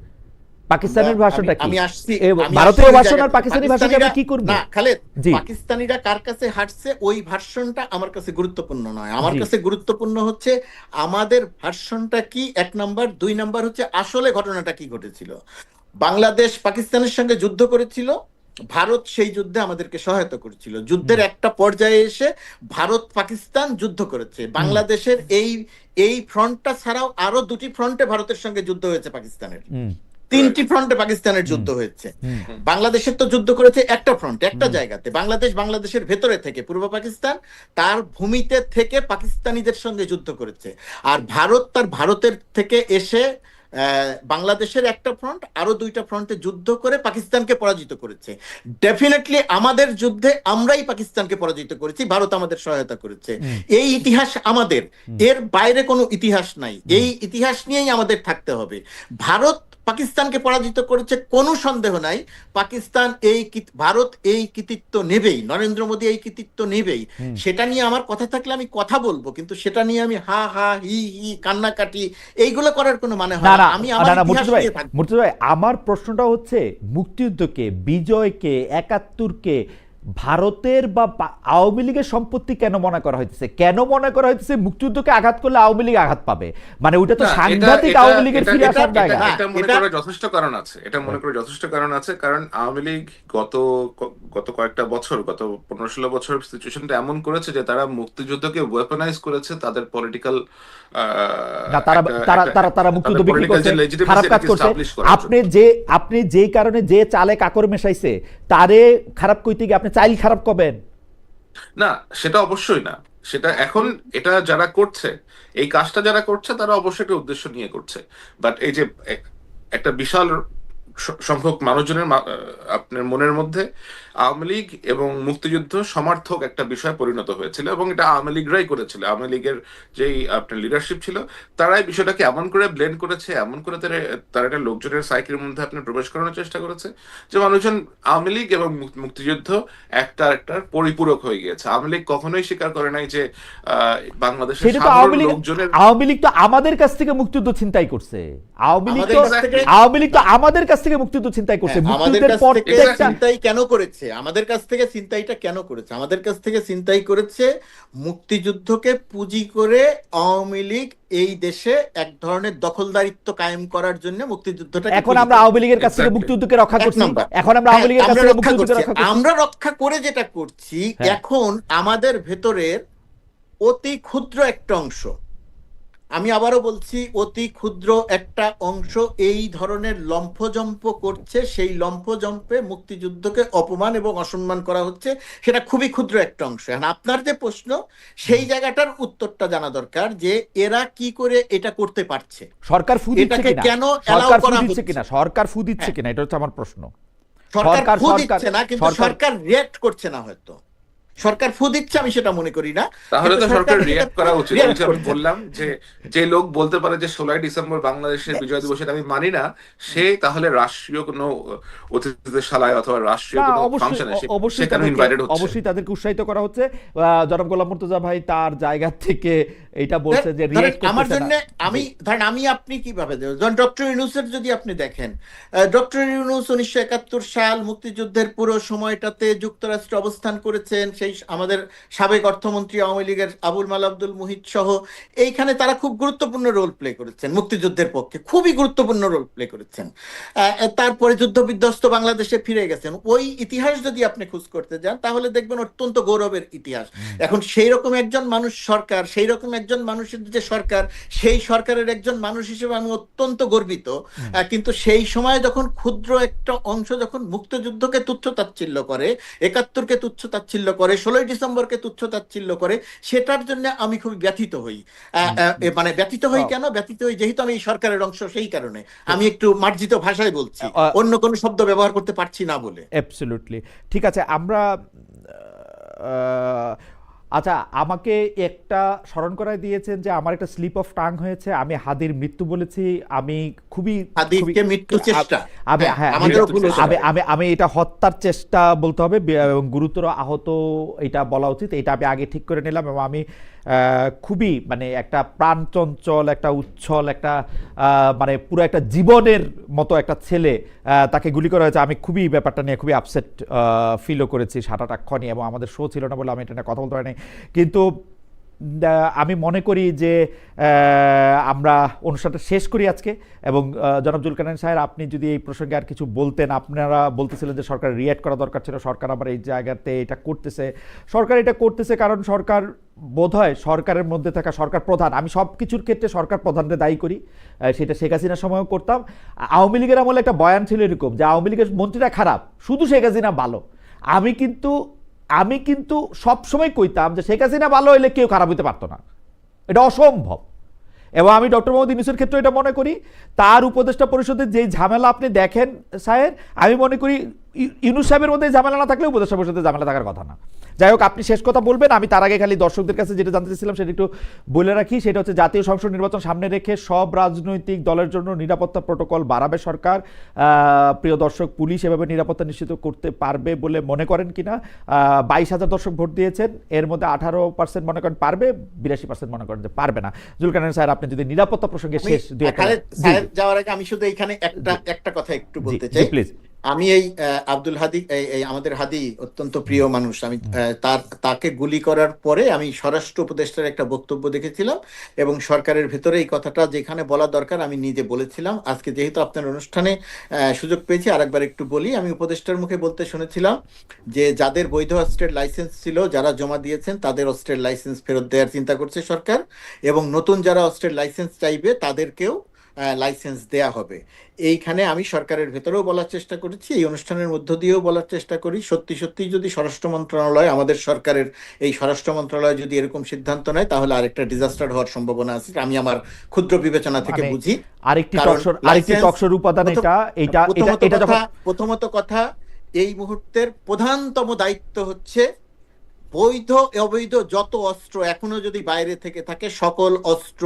পাকিস্তানের ভাষণটা কি?
আমি আসছি
ভারতীয়
ওই
ভাষণ আর
জায়গাতে।
পাকিস্তানি ভাষণটা আমরা কি করব?
না খালেদ,
জি।
পাকিস্তানিরা কার কাছে হারছে ওই ভার্সনটা আমার কাছে গুরুত্বপূর্ণ নয়। আমার
জি।
কাছে গুরুত্বপূর্ণ হচ্ছে আমাদের ভার্সনটা কি, এক নাম্বার। দুই নাম্বার হচ্ছে আসলে ঘটনাটা কি ঘটেছিল। বাংলাদেশ পাকিস্তানের সঙ্গে যুদ্ধ করেছিল, ভারত সেই যুদ্ধে আমাদেরকে সহায়তা করেছিল। যুদ্ধের একটা পর্যায়ে এসে ভারত পাকিস্তান যুদ্ধ করেছে। বাংলাদেশের এই ফ্রন্টটা ছাড়াও আরো দুটি ফ্রন্টে ভারতের সঙ্গে যুদ্ধ হয়েছে পাকিস্তানের। 3টি ফ্রন্টে পাকিস্তানের যুদ্ধ হয়েছে। বাংলাদেশের তো যুদ্ধ করেছে একটা ফ্রন্ট, একটা জায়গাতে। বাংলাদেশের ভেতরে থেকে, পূর্ব পাকিস্তান তার ভূমিতে থেকে পাকিস্তানিদের সঙ্গে যুদ্ধ করেছে। আর ভারত তার ভারতের থেকে এসে বাংলাদেশের একটা ফ্রন্ট, আরো 2টা ফ্রন্টে যুদ্ধ করে পাকিস্তানকে পরাজিত করেছে। ডেফিনেটলি আমাদের যুদ্ধে আমরাই পাকিস্তানকে পরাজিত করেছি, ভারত আমাদের সহায়তা করেছে। এই ইতিহাস আমাদের, এর বাইরে কোনো ইতিহাস নাই। এই ইতিহাস নিয়েই আমাদের থাকতে হবে। ভারত পাকিস্তানকে পরাজিত করেছে, কোনো সন্দেহ নাই। ভারত এই কৃতিত্ব নেবেই, নরেন্দ্র মোদী এই কৃতিত্ব নেবেই। সেটা নিয়ে আমার কথা থাকলে আমি কথা বলবো, কিন্তু সেটা নিয়ে আমি হা হা হি হি কান্নাকাটি এইগুলো করার কোনো মানে হয় না। আমি আমার ইতিহাস নিয়ে থাকবো।
মুর্তজা ভাই, আমার প্রশ্নটা হচ্ছে মুক্তিযুদ্ধকে, বিজয়কে, 71কে ভারতের বা আওয়ামী লীগের সম্পত্তি কেন মনে করা হইতেছে? কেন মনে করা হইতেছে মুক্তিযুদ্ধকে আঘাত করলে আওয়ামী লীগ আঘাত পাবে? মানে ওইটা তো সাংঘাতিক আওয়ামী লীগের ফিরে আসার জায়গা।
এটা মনে করার যথেষ্ট কারণ আছে, এটা মনে করার যথেষ্ট কারণ আছে। কারণ আওয়ামী লীগ গত কয়েকটা বছর, গত 15-16 বছর সিচুয়েশনটা এমন করেছে যে তারা মুক্তিযুদ্ধকে ওয়েপনাইজ করেছে তাদের পলিটিক্যাল,
তারা মুক্তিযুদ্ধ বিক্রি করছে, খারাপ কাজ করছে। আপনি যেই কারণে যে চালে কাকর মেশাইছে তারে খারাপ কইতে গিয়ে আপনি চাইল খারাপ করবেন
না, সেটা অবশ্যই না। সেটা এখন এটা যারা করছে, এই কাজটা যারা করছে তারা অবশ্যই একটা উদ্দেশ্য নিয়ে করছে। বাট এই যে একটা বিশাল সংখ্যক মানুষজনের আপনার মনের মধ্যে আওয়ামী লীগ এবং মুক্তিযুদ্ধ সমার্থক একটা বিষয় পরিণত হয়েছিল, এবং এটা আওয়ামী লীগরাই করেছিল। আওয়ামী লীগের যেই আপনার লিডারশিপ ছিল, তারাই বিষয়টাকে এমন করে ব্লেন্ড করেছে, এমন করে তারা একটা লোকজনের সাইকেলের মধ্যে আপনার প্রবেশ করানোর চেষ্টা করেছে যে মানুষজন আওয়ামী লীগ এবং মুক্তিযুদ্ধ একটার পরিপূরক হয়ে গিয়েছে। আওয়ামী লীগ কখনোই স্বীকার করে নাই যে বাংলাদেশের সাধারণ লোকজনের,
আওয়ামী লীগ তো আমাদের কাছ থেকে মুক্তিযুদ্ধ ছিনতাই করছে। আওয়ামী লীগ
আমাদের
তো
কাছ থেকে
আওয়ামী লীগ তো আমাদের কাছ থেকে মুক্তিযুদ্ধ ছিনতাই করছে,
হ্যাঁ, আমাদের
মুক্তিযুদ্ধের
কাছ
পর
থেকে
প্রত্যেকটা
ছিনতাই কেন করেছে? আমাদের কাছ থেকে ছিনতাইটা কেন করেছে? আমাদের কাছ থেকে ছিনতাই করেছে মুক্তিযুদ্ধকে পুঁজি করে আওয়ামী লীগ এই দেশে এক ধরনের দখলদারিত্ব কায়েম করার জন্য মুক্তিযুদ্ধটাকে
এখন
পুঁজি
আমরা
করেছে।
আওয়ামী লীগের কাছ থেকে
Exactly.
মুক্তিযুদ্ধকে রক্ষা
এক
করছি,
নাম্বার।
এখন আমরা আওয়ামী
হ্যাঁ,
লীগের কাছ
আমরা
থেকে
রক্ষা
মুক্তিযুদ্ধকে
করছি।
রক্ষা করছি।
আমরা রক্ষা করে যেটা করছি,
হ্যাঁ।
এখন আমাদের ভেতরের অতি ক্ষুদ্র একটা অংশ, আমি আবারও বলছি, অতি ক্ষুদ্র একটা অংশ এই ধরনের লম্ফজম্প করছে। সেই লম্ফজম্পে মুক্তিযুদ্ধকে অপমান এবং অসম্মান করা হচ্ছে, সেটা খুবই ক্ষুদ্র একটা অংশ। এখন আপনার যে প্রশ্ন, সেই জায়গাটার উত্তরটা জানা দরকার যে এরা কি করে এটা করতে পারছে,
সরকার ফু দিচ্ছে
এটাকে
কিনা,
কেন অ্যালাউ
সরকার ফু
করা
দিচ্ছে
হচ্ছে।
কিনা, সরকার ফু দিচ্ছে
হ্যাঁ।
কিনা, এটা হচ্ছে আমার প্রশ্ন।
সরকার ফু
সরকার
দিচ্ছে না, কিন্তু সরকার রিয়াক্ট করছে না। হয়তো সরকার ফু দিচ্ছে, আমি সেটা মনে করি না।
তাহলে
কিন্তু
তো সরকার রিয়াক্ট করা উচিত। ওই
react
যে আমি
করছে।
বললাম যে যে লোক বলতে পারে যে 16ই ডিসেম্বর বাংলাদেশের বিজয় দিবস, এটা আমি মানি না, সে তাহলে রাষ্ট্রীয় কোনো অতিথিশালায় অথবা রাষ্ট্রীয়
না,
কোনো
অবশ্যই
ফাংশনে
অবশ্যই
সেখানে
তাদেরকে
ইনভাইটেড হচ্ছে।
অবশ্যই তাদেরকে উৎসাহিত করা হচ্ছে। জনাব গোলাম মুর্তজা ভাই তার জায়গা থেকে এটা বলছে যে
ধরেন
রিয়েক্ট
আমার
করতেছে
জন্য,
না।
আমি ধরেন আমি আপনি কিভাবে দেব, ধরেন ডক্টর ইউনূসের যদি আপনি দেখেন, ডক্টর ইউনূস 1971 সাল মুক্তিযুদ্ধের পুরো সময়টাতে যুক্তরাষ্ট্রে অবস্থান করেছেন। সেই আমাদের সাবেক অর্থমন্ত্রী আওয়ামী লীগের আবুল মাল আব্দুল মুহিত সহ এইখানে তারা খুব গুরুত্বপূর্ণ রোল প্লে করেছেন মুক্তিযুদ্ধের পক্ষে, খুবই গুরুত্বপূর্ণ রোল প্লে করেছেন। তারপরে যুদ্ধ বিধ্বস্ত বাংলাদেশে ফিরে গেছেন। ওই ইতিহাস যদি আপনি খোঁজ করতে যান, তাহলে দেখবেন অত্যন্ত গৌরবের ইতিহাস। এখন সেই রকম একজন মানুষ সরকার, সেই রকম একজন মানুষের যে সরকার, সেই সরকারের একজন মানুষ হিসেবে আমি অত্যন্ত গর্বিত। কিন্তু সেই সময় যখন ক্ষুদ্র একটা অংশ যখন মুক্তিযুদ্ধকে তুচ্ছ তাচ্ছিল্য করে, 71কে তুচ্ছ তাচ্ছিল্য করে, 16ই ডিসেম্বরকে তুচ্ছ তাচ্ছিল্য করে, সেটার জন্য আমি খুব ব্যথিত হই। মানে ব্যথিত হই কেন? ব্যথিত হই যেহেতু আমি এই সরকারের অংশ, সেই কারণে আমি একটু মার্জিত ভাষায় বলছি, অন্য কোনো শব্দ ব্যবহার করতে পারছি না বলে।
অ্যাবসলিউটলি ঠিক আছে। আমরা আচ্ছা, আমাকে একটা স্মরণ করায় দিয়েছেন যে আমার একটা স্লিপ অফ টাং হয়েছে, আমি হাদির মৃত্যু বলেছি। আমি খুবই
হাদিকে মৃত্যু চেষ্টা,
আমি হ্যাঁ
আমাদেরও ভুল হতে পারে।
আমি এটা হত্যার চেষ্টা বলতে হবে এবং গুরুতর আহত এটা বলা উচিত। এটা আমি আগে ঠিক করে নিলাম। এবং আমি খুবই মানে একটা প্রাণচঞ্চল, একটা উচ্ছল, একটা মানে পুরো একটা জীবনের মতো একটা ছেলে, তাকে গুলি করা হয়েছে। আমি খুবই ব্যাপারটা নিয়ে খুবই আপসেট ফিলও করেছি সারাটাক্ষণই, এবং আমাদের শো ছিল না বলে আমি এটা নিয়ে কথা বলতে পারিনি। কিন্তু আমি মনে করি যে আমরা অনুষ্ঠানটা শেষ করি আজকে। এবং জনাব জুলকারনাইন সাহেব, আপনি যদি এই প্রসঙ্গে আর কিছু বলতেন। আপনারা বলতেছিলেন যে সরকার রিয়্যাক্ট করা দরকার ছিল, সরকার আবার এই জায়গাতে এটা করতেছে। সরকার এটা করতেছে কারণ সরকার বোধহয় সরকারের মধ্যে থাকা সরকার প্রধান, আমি সব কিছুর ক্ষেত্রে সরকার প্রধানকে দায়ী করি, সেটা শেখ হাসিনার সময়ও করতাম। আওয়ামী লীগের আমলে একটা বয়ান ছিল এরকম যে আওয়ামী লীগের মন্ত্রীরা খারাপ, শুধু শেখ হাসিনা ভালো। আমি কিন্তু সবসময় কইতাম যে শেখ হাসিনা ভালো হইলে কেউ খারাপ হইতে পারতো না, এটা অসম্ভব। এবং আমি ডক্টর মোহাম্মদ ইউনূসের ক্ষেত্রে এটা মনে করি, তার উপদেষ্টা পরিষদের যেই ঝামেলা আপনি দেখেন সাহেব, আমি মনে করি ইউনূস সাহেবের মধ্যে ঝামেলা না থাকলে উপদেষ্টা পরিষদের ঝামেলা থাকার কথা না। যাই হোক, আপনি শেষ কথা বলবেন। আমি তার আগে খালি দর্শকদের কাছে যেটা জানতে চাইছিলাম সেটা একটু বলে রাখি। সেটা হচ্ছে জাতীয় সংসদ নির্বাচন সামনে রেখে সব রাজনৈতিক দলের জন্য নিরাপত্তা প্রোটোকল বাড়াবে সরকার। প্রিয় দর্শক, পুলিশ এভাবে নিরাপত্তা নিশ্চিত করতে পারবে বলে মনে করেন কিনা? 22,000 দর্শক ভোট দিয়েছেন, এর মধ্যে 18% মনে করেন পারবে, 82% মনে করেন যে পারবে না। জুলকারনাইন স্যার, আপনি যদি নিরাপত্তা প্রসঙ্গে শেষ
যাওয়ার আগে আমি শুধু এখানে একটা কথা একটু বলতে চাই।
প্লিজ।
আমি এই আব্দুল হাদি, এই আমাদের হাদি অত্যন্ত প্রিয় মানুষ। আমি তাকে গুলি করার পরে আমি স্বরাষ্ট্র উপদেষ্টার একটা বক্তব্য দেখেছিলাম, এবং সরকারের ভেতরে এই কথাটা যেখানে বলা দরকার আমি নিজে বলেছিলাম। আজকে যেহেতু আপনার অনুষ্ঠানে সুযোগ পেয়েছি, আরেকবার একটু বলি। আমি উপদেষ্টার মুখে বলতে শুনেছিলাম যে যাদের বৈধ অস্ত্রের লাইসেন্স ছিল, যারা জমা দিয়েছেন, তাদের অস্ত্রের লাইসেন্স ফেরত দেওয়ার চিন্তা করছে সরকার, এবং নতুন যারা অস্ত্রের লাইসেন্স চাইবে তাদেরকেও লাইসেন্স দেয়া হবে। এইখানে আমি সরকারের ভেতরেও বলার চেষ্টা করেছি, এই অনুষ্ঠানের মধ্য দিয়েও বলার চেষ্টা করি, সত্যি সত্যি যদি স্বরাষ্ট্র মন্ত্রণালয়, আমাদের সরকারের এই স্বরাষ্ট্র মন্ত্রণালয় যদি এরকম সিদ্ধান্ত নেয়, তাহলে আরেকটা ডিজাস্টার হওয়ার সম্ভাবনা আছে। আমি আমার ক্ষুদ্র বিবেচনা থেকে বুঝি।
আরেকটি টকশোর উপাদান এটা
প্রথমত কথা, এই মুহূর্তের প্রধানতম দায়িত্ব হচ্ছে বৈধ অবৈধ যত অস্ত্র এখনো যদি বাইরে থেকে থাকে, সকল অস্ত্র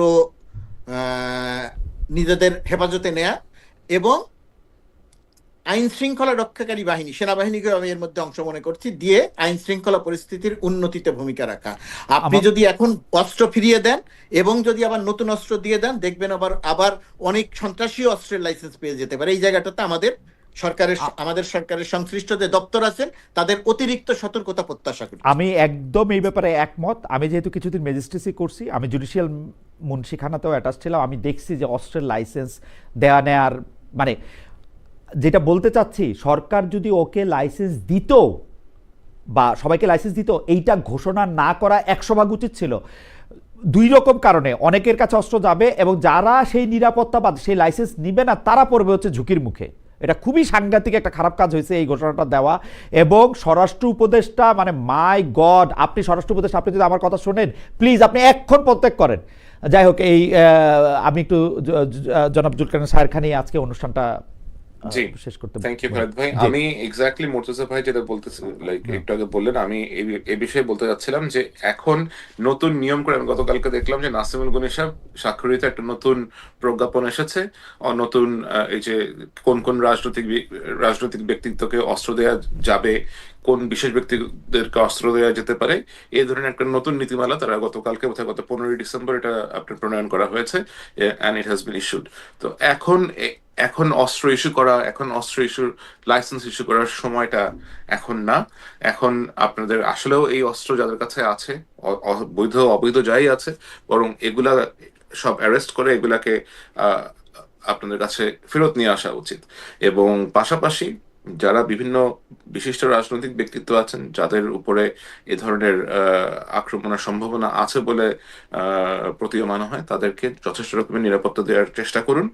নিজেদের হেফাজতে নেয়া, এবং আইন শৃঙ্খলা রক্ষাকারী বাহিনী, সেনাবাহিনীকে আমি এর মধ্যে অংশ মনে করছি, দিয়ে আইন শৃঙ্খলা পরিস্থিতির উন্নতিতে ভূমিকা রাখা। আপনি যদি এখন অস্ত্র ফিরিয়ে দেন এবং যদি আবার নতুন অস্ত্র দিয়ে দেন, দেখবেন আবার অনেক সন্ত্রাসী অস্ত্রের লাইসেন্স পেয়ে যেতে পারে। এই জায়গাটাতে আমাদের সরকারের সংশ্লিষ্ট যে দপ্তর আছেন তাদের অতিরিক্ত সতর্কতা প্রত্যাশা করি।
আমি একদম এই ব্যাপারে একমত। আমি যেহেতু কিছুদিন ম্যাজিস্ট্রেসি করছি, আমি জুডিশিয়াল মুন্সিখানাতেও অ্যাটাচ ছিলাম, আমি দেখছি যে অস্ত্রের লাইসেন্স দেয়া নেয়ার মানে যেটা বলতে চাচ্ছি, সরকার যদি ওকে লাইসেন্স দিত বা সবাইকে লাইসেন্স দিত, এইটা ঘোষণা না করা 100 ভাগ উচিত ছিল। দুই রকম কারণে, অনেকের কাছে অস্ত্র যাবে এবং যারা সেই নিরাপত্তা বা সেই লাইসেন্স নিবে না তারা পড়বে হচ্ছে ঝুঁকির মুখে। এটা খুবই সাংঘাতিক একটা খারাপ কাজ হয়েছে এই ঘোষণাটা দেওয়া। এবং স্বরাষ্ট্র উপদেষ্টা, মানে মাই গড, আপনি স্বরাষ্ট্র উপদেষ্টা, আপনি যদি আমার কথা শোনেন প্লিজ আপনি এক্ষণ পদত্যাগ করেন। যাই হোক, এই আমি একটু জনাব জুলকারনাইন সাহের খানি আজকে অনুষ্ঠানটা
জি,
শেষ করতে।
থ্যাংক ইউ খালেদ ভাই। আমি এক্স্যাক্টলি মুর্তজা ভাই যেটা বলতেছি, লাইক একটু আগে বললেন, আমি এই বিষয়ে বলতে যাচ্ছিলাম যে এখন নতুন নিয়ম করে, আমি গতকালকে দেখলাম যে নাসিমুল গনি সাহেব স্বাক্ষরিত একটা নতুন প্রজ্ঞাপন এসেছে, নতুন এই যে কোন কোন রাজনৈতিক ব্যক্তিত্বকে অস্ত্র দেওয়া যাবে, কোন বিশেষ ব্যক্তিদেরকে অস্ত্র দেওয়া যেতে পারে, এই ধরনের একটা নতুন নীতিমালা তারা গতকালকে, বোধহয় গত 15ই ডিসেম্বর এটা আপনার প্রণয়ন করা হয়েছে, and it has been issued. তো এখন অস্ত্র ইস্যুর লাইসেন্স ইস্যু করার সময়টা এখন না। এখন আপনাদের আসলেও এই অস্ত্র যাদের কাছে আছে, বৈধ অবৈধ যাই আছে, বরং এগুলা সব অ্যারেস্ট করে এগুলাকে আপনাদের কাছে ফেরত নিয়ে আসা উচিত। এবং পাশাপাশি যারা বিভিন্ন বিশিষ্ট রাজনৈতিক ব্যক্তিত্ব আছেন, যাদের উপরে এ ধরনের আক্রমণের সম্ভাবনা আছে বলে প্রতীয়মান হয়, তাদেরকে যথেষ্ট রকমের নিরাপত্তা দেওয়ার চেষ্টা করুন।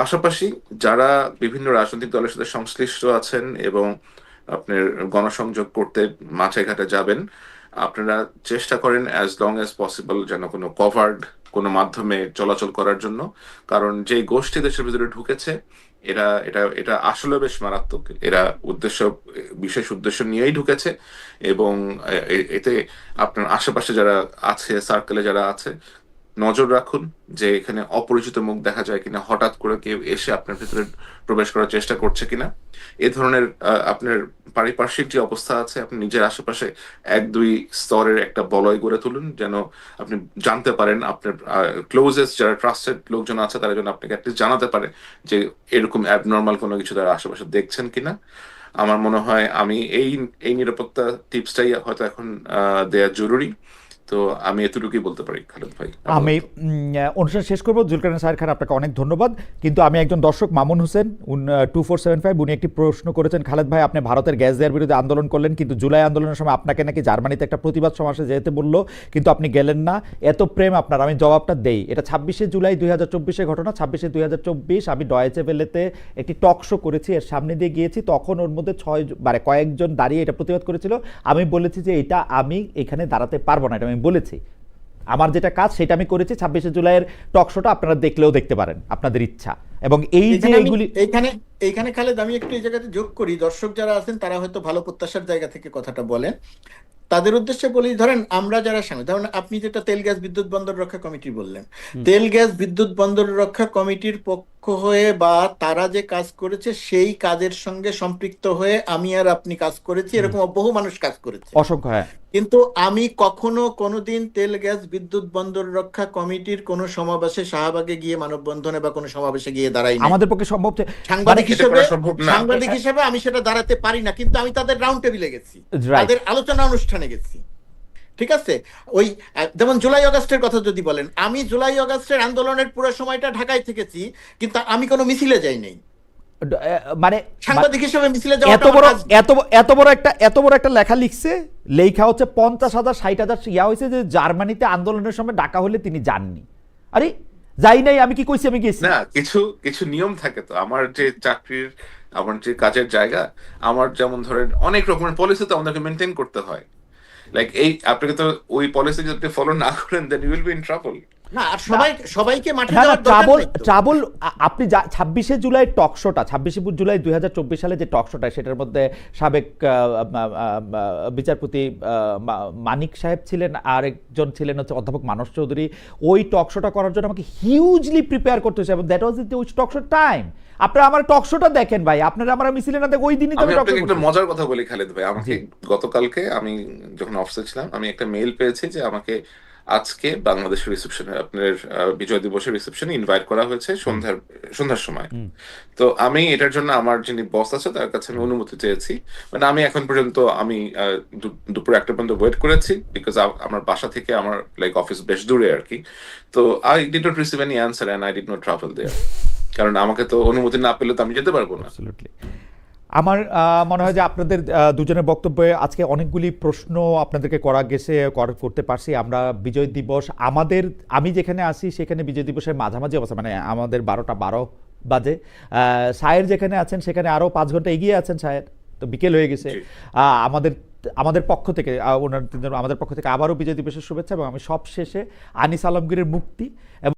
পাশাপাশি যারা বিভিন্ন রাজনৈতিক দলের সাথে সংশ্লিষ্ট আছেন এবং আপনার গণসংযোগ করতে মাঠে ঘাটে যাবেন, আপনারা চেষ্টা করেন অ্যাজ লং অ্যাজ পসিবল যেন কোনো কভার্ড কোনো মাধ্যমে চলাচল করার জন্য। কারণ যে গোষ্ঠী দেশের ভিতরে ঢুকেছে, এরা এটা এটা আসলে বেশ মারাত্মক। এরা বিশেষ উদ্দেশ্য নিয়েই ঢুকেছে। এবং এতে আপনার আশেপাশে যারা আছে, সার্কেলে যারা আছে, নজর রাখুন যে এখানে অপরিচিত মুখ দেখা যায় কিনা, হঠাৎ করে কেউ এসে আপনার ভিতরে প্রবেশ করার চেষ্টা করছে কিনা। এ ধরনের আপনার পারিপার্শ্বিক যে অবস্থা আছে, আপনি নিজের আশেপাশে 1-2 স্তরের একটা বলয় গড়ে তুলুন, যেন আপনি জানতে পারেন আপনার ক্লোজেস্ট যারা ট্রাস্টেড লোকজন আছে তারা যেন আপনাকে অ্যাটলিস্ট জানাতে পারে যে এরকম অ্যাবনর্মাল কোনো কিছু তারা আশেপাশে দেখছেন কিনা। আমার মনে হয় আমি এই নিরাপত্তা টিপসটাই হয়তো এখন দেয়া জরুরি। তো আমি এতটুকুই বলতে পারি খালেদ ভাই।
আমি অনুষ্ঠান শেষ করবো। জুলকারনাইন সাহের খান, আপনাকে অনেক ধন্যবাদ। কিন্তু আমি একজন দর্শক, মামুন হোসেন 2475, উনি একটি প্রশ্ন করেছেন, খালেদ ভাই আপনি ভারতের গ্যাস দেওয়ার বিরুদ্ধে আন্দোলন করলেন, কিন্তু জুলাই আন্দোলনের সময় আপনাকে নাকি জার্মানিতে একটা প্রতিবাদ সমাবেশে যেতে বললো, কিন্তু আপনি গেলেন না, এত প্রেম আপনার। আমি জবাবটা দেই, এটা 26শে জুলাই 2024 ঘটনা। 26শে 2024 আমি ডয়েচে ভেলেতে একটি টক শো করেছি, এর সামনে দিয়ে গিয়েছি, তখন ওর মধ্যে কয়েকজন দাঁড়িয়ে এটা প্রতিবাদ করেছিল। আমি বলেছি যে এটা আমি এখানে দাঁড়াতে পারবো না, এটা আমি বলেছি। আমার যেটা কাজ সেটা আমি করেছি। 26শে জুলাইয়ের টক শোটা আপনারা দেখলেও দেখতে পারেন, আপনাদের ইচ্ছা। এবং এই যে
এইখানে খালেদ আমি একটু এই জায়গাতে যোগ করি, দর্শক যারা আছেন তারা হয়তো ভালো প্রত্যাশার জায়গা থেকে কথাটা বলেন, তাদের উদ্দেশ্যে বলি, ধরেন আমরা যারা ধরেন আপনি যেটা তেল গ্যাস বিদ্যুৎ বন্দর রক্ষা কমিটি বললেন, তেল গ্যাস বিদ্যুৎ বন্দর রক্ষা কমিটির পক্ষ হয়ে বা তারা যে কাজ করেছে সেই কাজের সঙ্গে সম্পৃক্ত হয়ে আমি আর আপনি কাজ করেছি, এরকম বহু মানুষ কাজ করেছে,
অসংখ্য। হ্যাঁ,
কিন্তু আমি কোনোদিন তেল গ্যাস বিদ্যুৎ বন্দর রক্ষা কমিটির কোনো সমাবেশে শাহবাগে গিয়ে মানববন্ধনে বা কোনো সমাবেশে গিয়ে দাঁড়াই না।
আমাদের পক্ষে সম্ভব,
সাংবাদিক হিসেবে আমি সেটা দাঁড়াতে পারি না, কিন্তু আমি তাদের রাউন্ড টেবিলে গেছি, তাদের আলোচনা অনুষ্ঠানে গেছি। ঠিক আছে, ওই যেমন জুলাই আগস্টের কথা যদি বলেন, আমি জুলাই আগস্টের আন্দোলনের পুরো সময়টা ঢাকায় থেকেছি, কিন্তু আমি কোনো মিছিলে যাই নাই।
মানে
সাংবাদিক হিসেবে মিছিলে যাওয়া
এত বড় একটা লেখা লিখছে, লেখা হচ্ছে 50,000 60,000 ইয়া হয়েছে যে জার্মানিতে আন্দোলনের সময় ডাকা হলে তিনি যাননি। আরে যাই নাই, আমি কি কইছি আমি গেছি
না? কিছু নিয়ম থাকে তো। আমার যে চাকরির, আমার যে কাজের জায়গা, আমার যেমন ধরেন অনেক রকমের পলিসি তো আমাদেরকে মেনটেন করতে হয়। লাইক আপনাকে তো ওই পলিসি যদি ফলো না করেন then you will be in trouble.
না, আর সবাইকে মাঠে
না না
যাওয়ার দরকার
ট্রাবল
নেই তো।
ট্রাবল আপনি 26শে জুলাই টক শোটা 26শে জুলাই 2024 সালে যে টক শোটা সেটার মধ্যে সাবেক বিচারপতি মানিক সাহেব ছিলেন, আর একজন ছিলেন হচ্ছে অধ্যাপক মানস চৌধুরী। ওই টক শোটা করার জন্য আমাকে হিউজলি প্রিপেয়ার করতে হয়েছে, এবং that was the talk show time. আপনারা আমার টক শোটা দেখেন ভাই, আপনারা আমার মিছিলে না দেখে ওই দিনই তো
আমি
আমি টক
আপনাকে
শো
একটা
করছি।
মজার কথা বলি খালিদ ভাই, আমাকে গতকালকে আমি যখন অফিসে ছিলাম আমি একটা মেইল পেয়েছি যে আমাকে আজকে বাংলাদেশের রিসেপশনে, আপনার বিজয় দিবসের রিসেপশনে ইনভাইট করা হয়েছে সন্ধ্যার সময়। তো আমি এটার জন্য আমার যিনি বস আছে তার কাছে আমি অনুমতি চেয়েছি। মানে আমি এখন পর্যন্ত আমি দুপুর 1টা পর্যন্ত ওয়েট করেছি, বিকজ আমার বাসা থেকে আমার লাইক অফিস বেশ দূরে আর কি। তো I did not receive any answer and I did not travel there, কারণ আমাকে তো অনুমতি না পেলে তো আমি যেতে পারবো না।
Absolutely. আমার মনে হয় যে আপনাদের দুজনের বক্তব্যে আজকে অনেকগুলি প্রশ্ন আপনাদেরকে করা গেছে, করতে পারছি আমরা। বিজয় দিবস আমি যেখানে আছি সেখানে বিজয় দিবসের মাঝামাঝি অবস্থা, মানে আমাদের 12টা 12 বাজে। সায়ের যেখানে আছেন সেখানে আরও 5 ঘন্টা এগিয়ে আছেন সায়ের, তো বিকেল হয়ে গেছে।
জি।
আমাদের পক্ষ থেকে আমাদের পক্ষ থেকে আবারও বিজয় দিবসের শুভেচ্ছা, এবং আমি সব শেষে আনিস আলমগীরের মুক্তি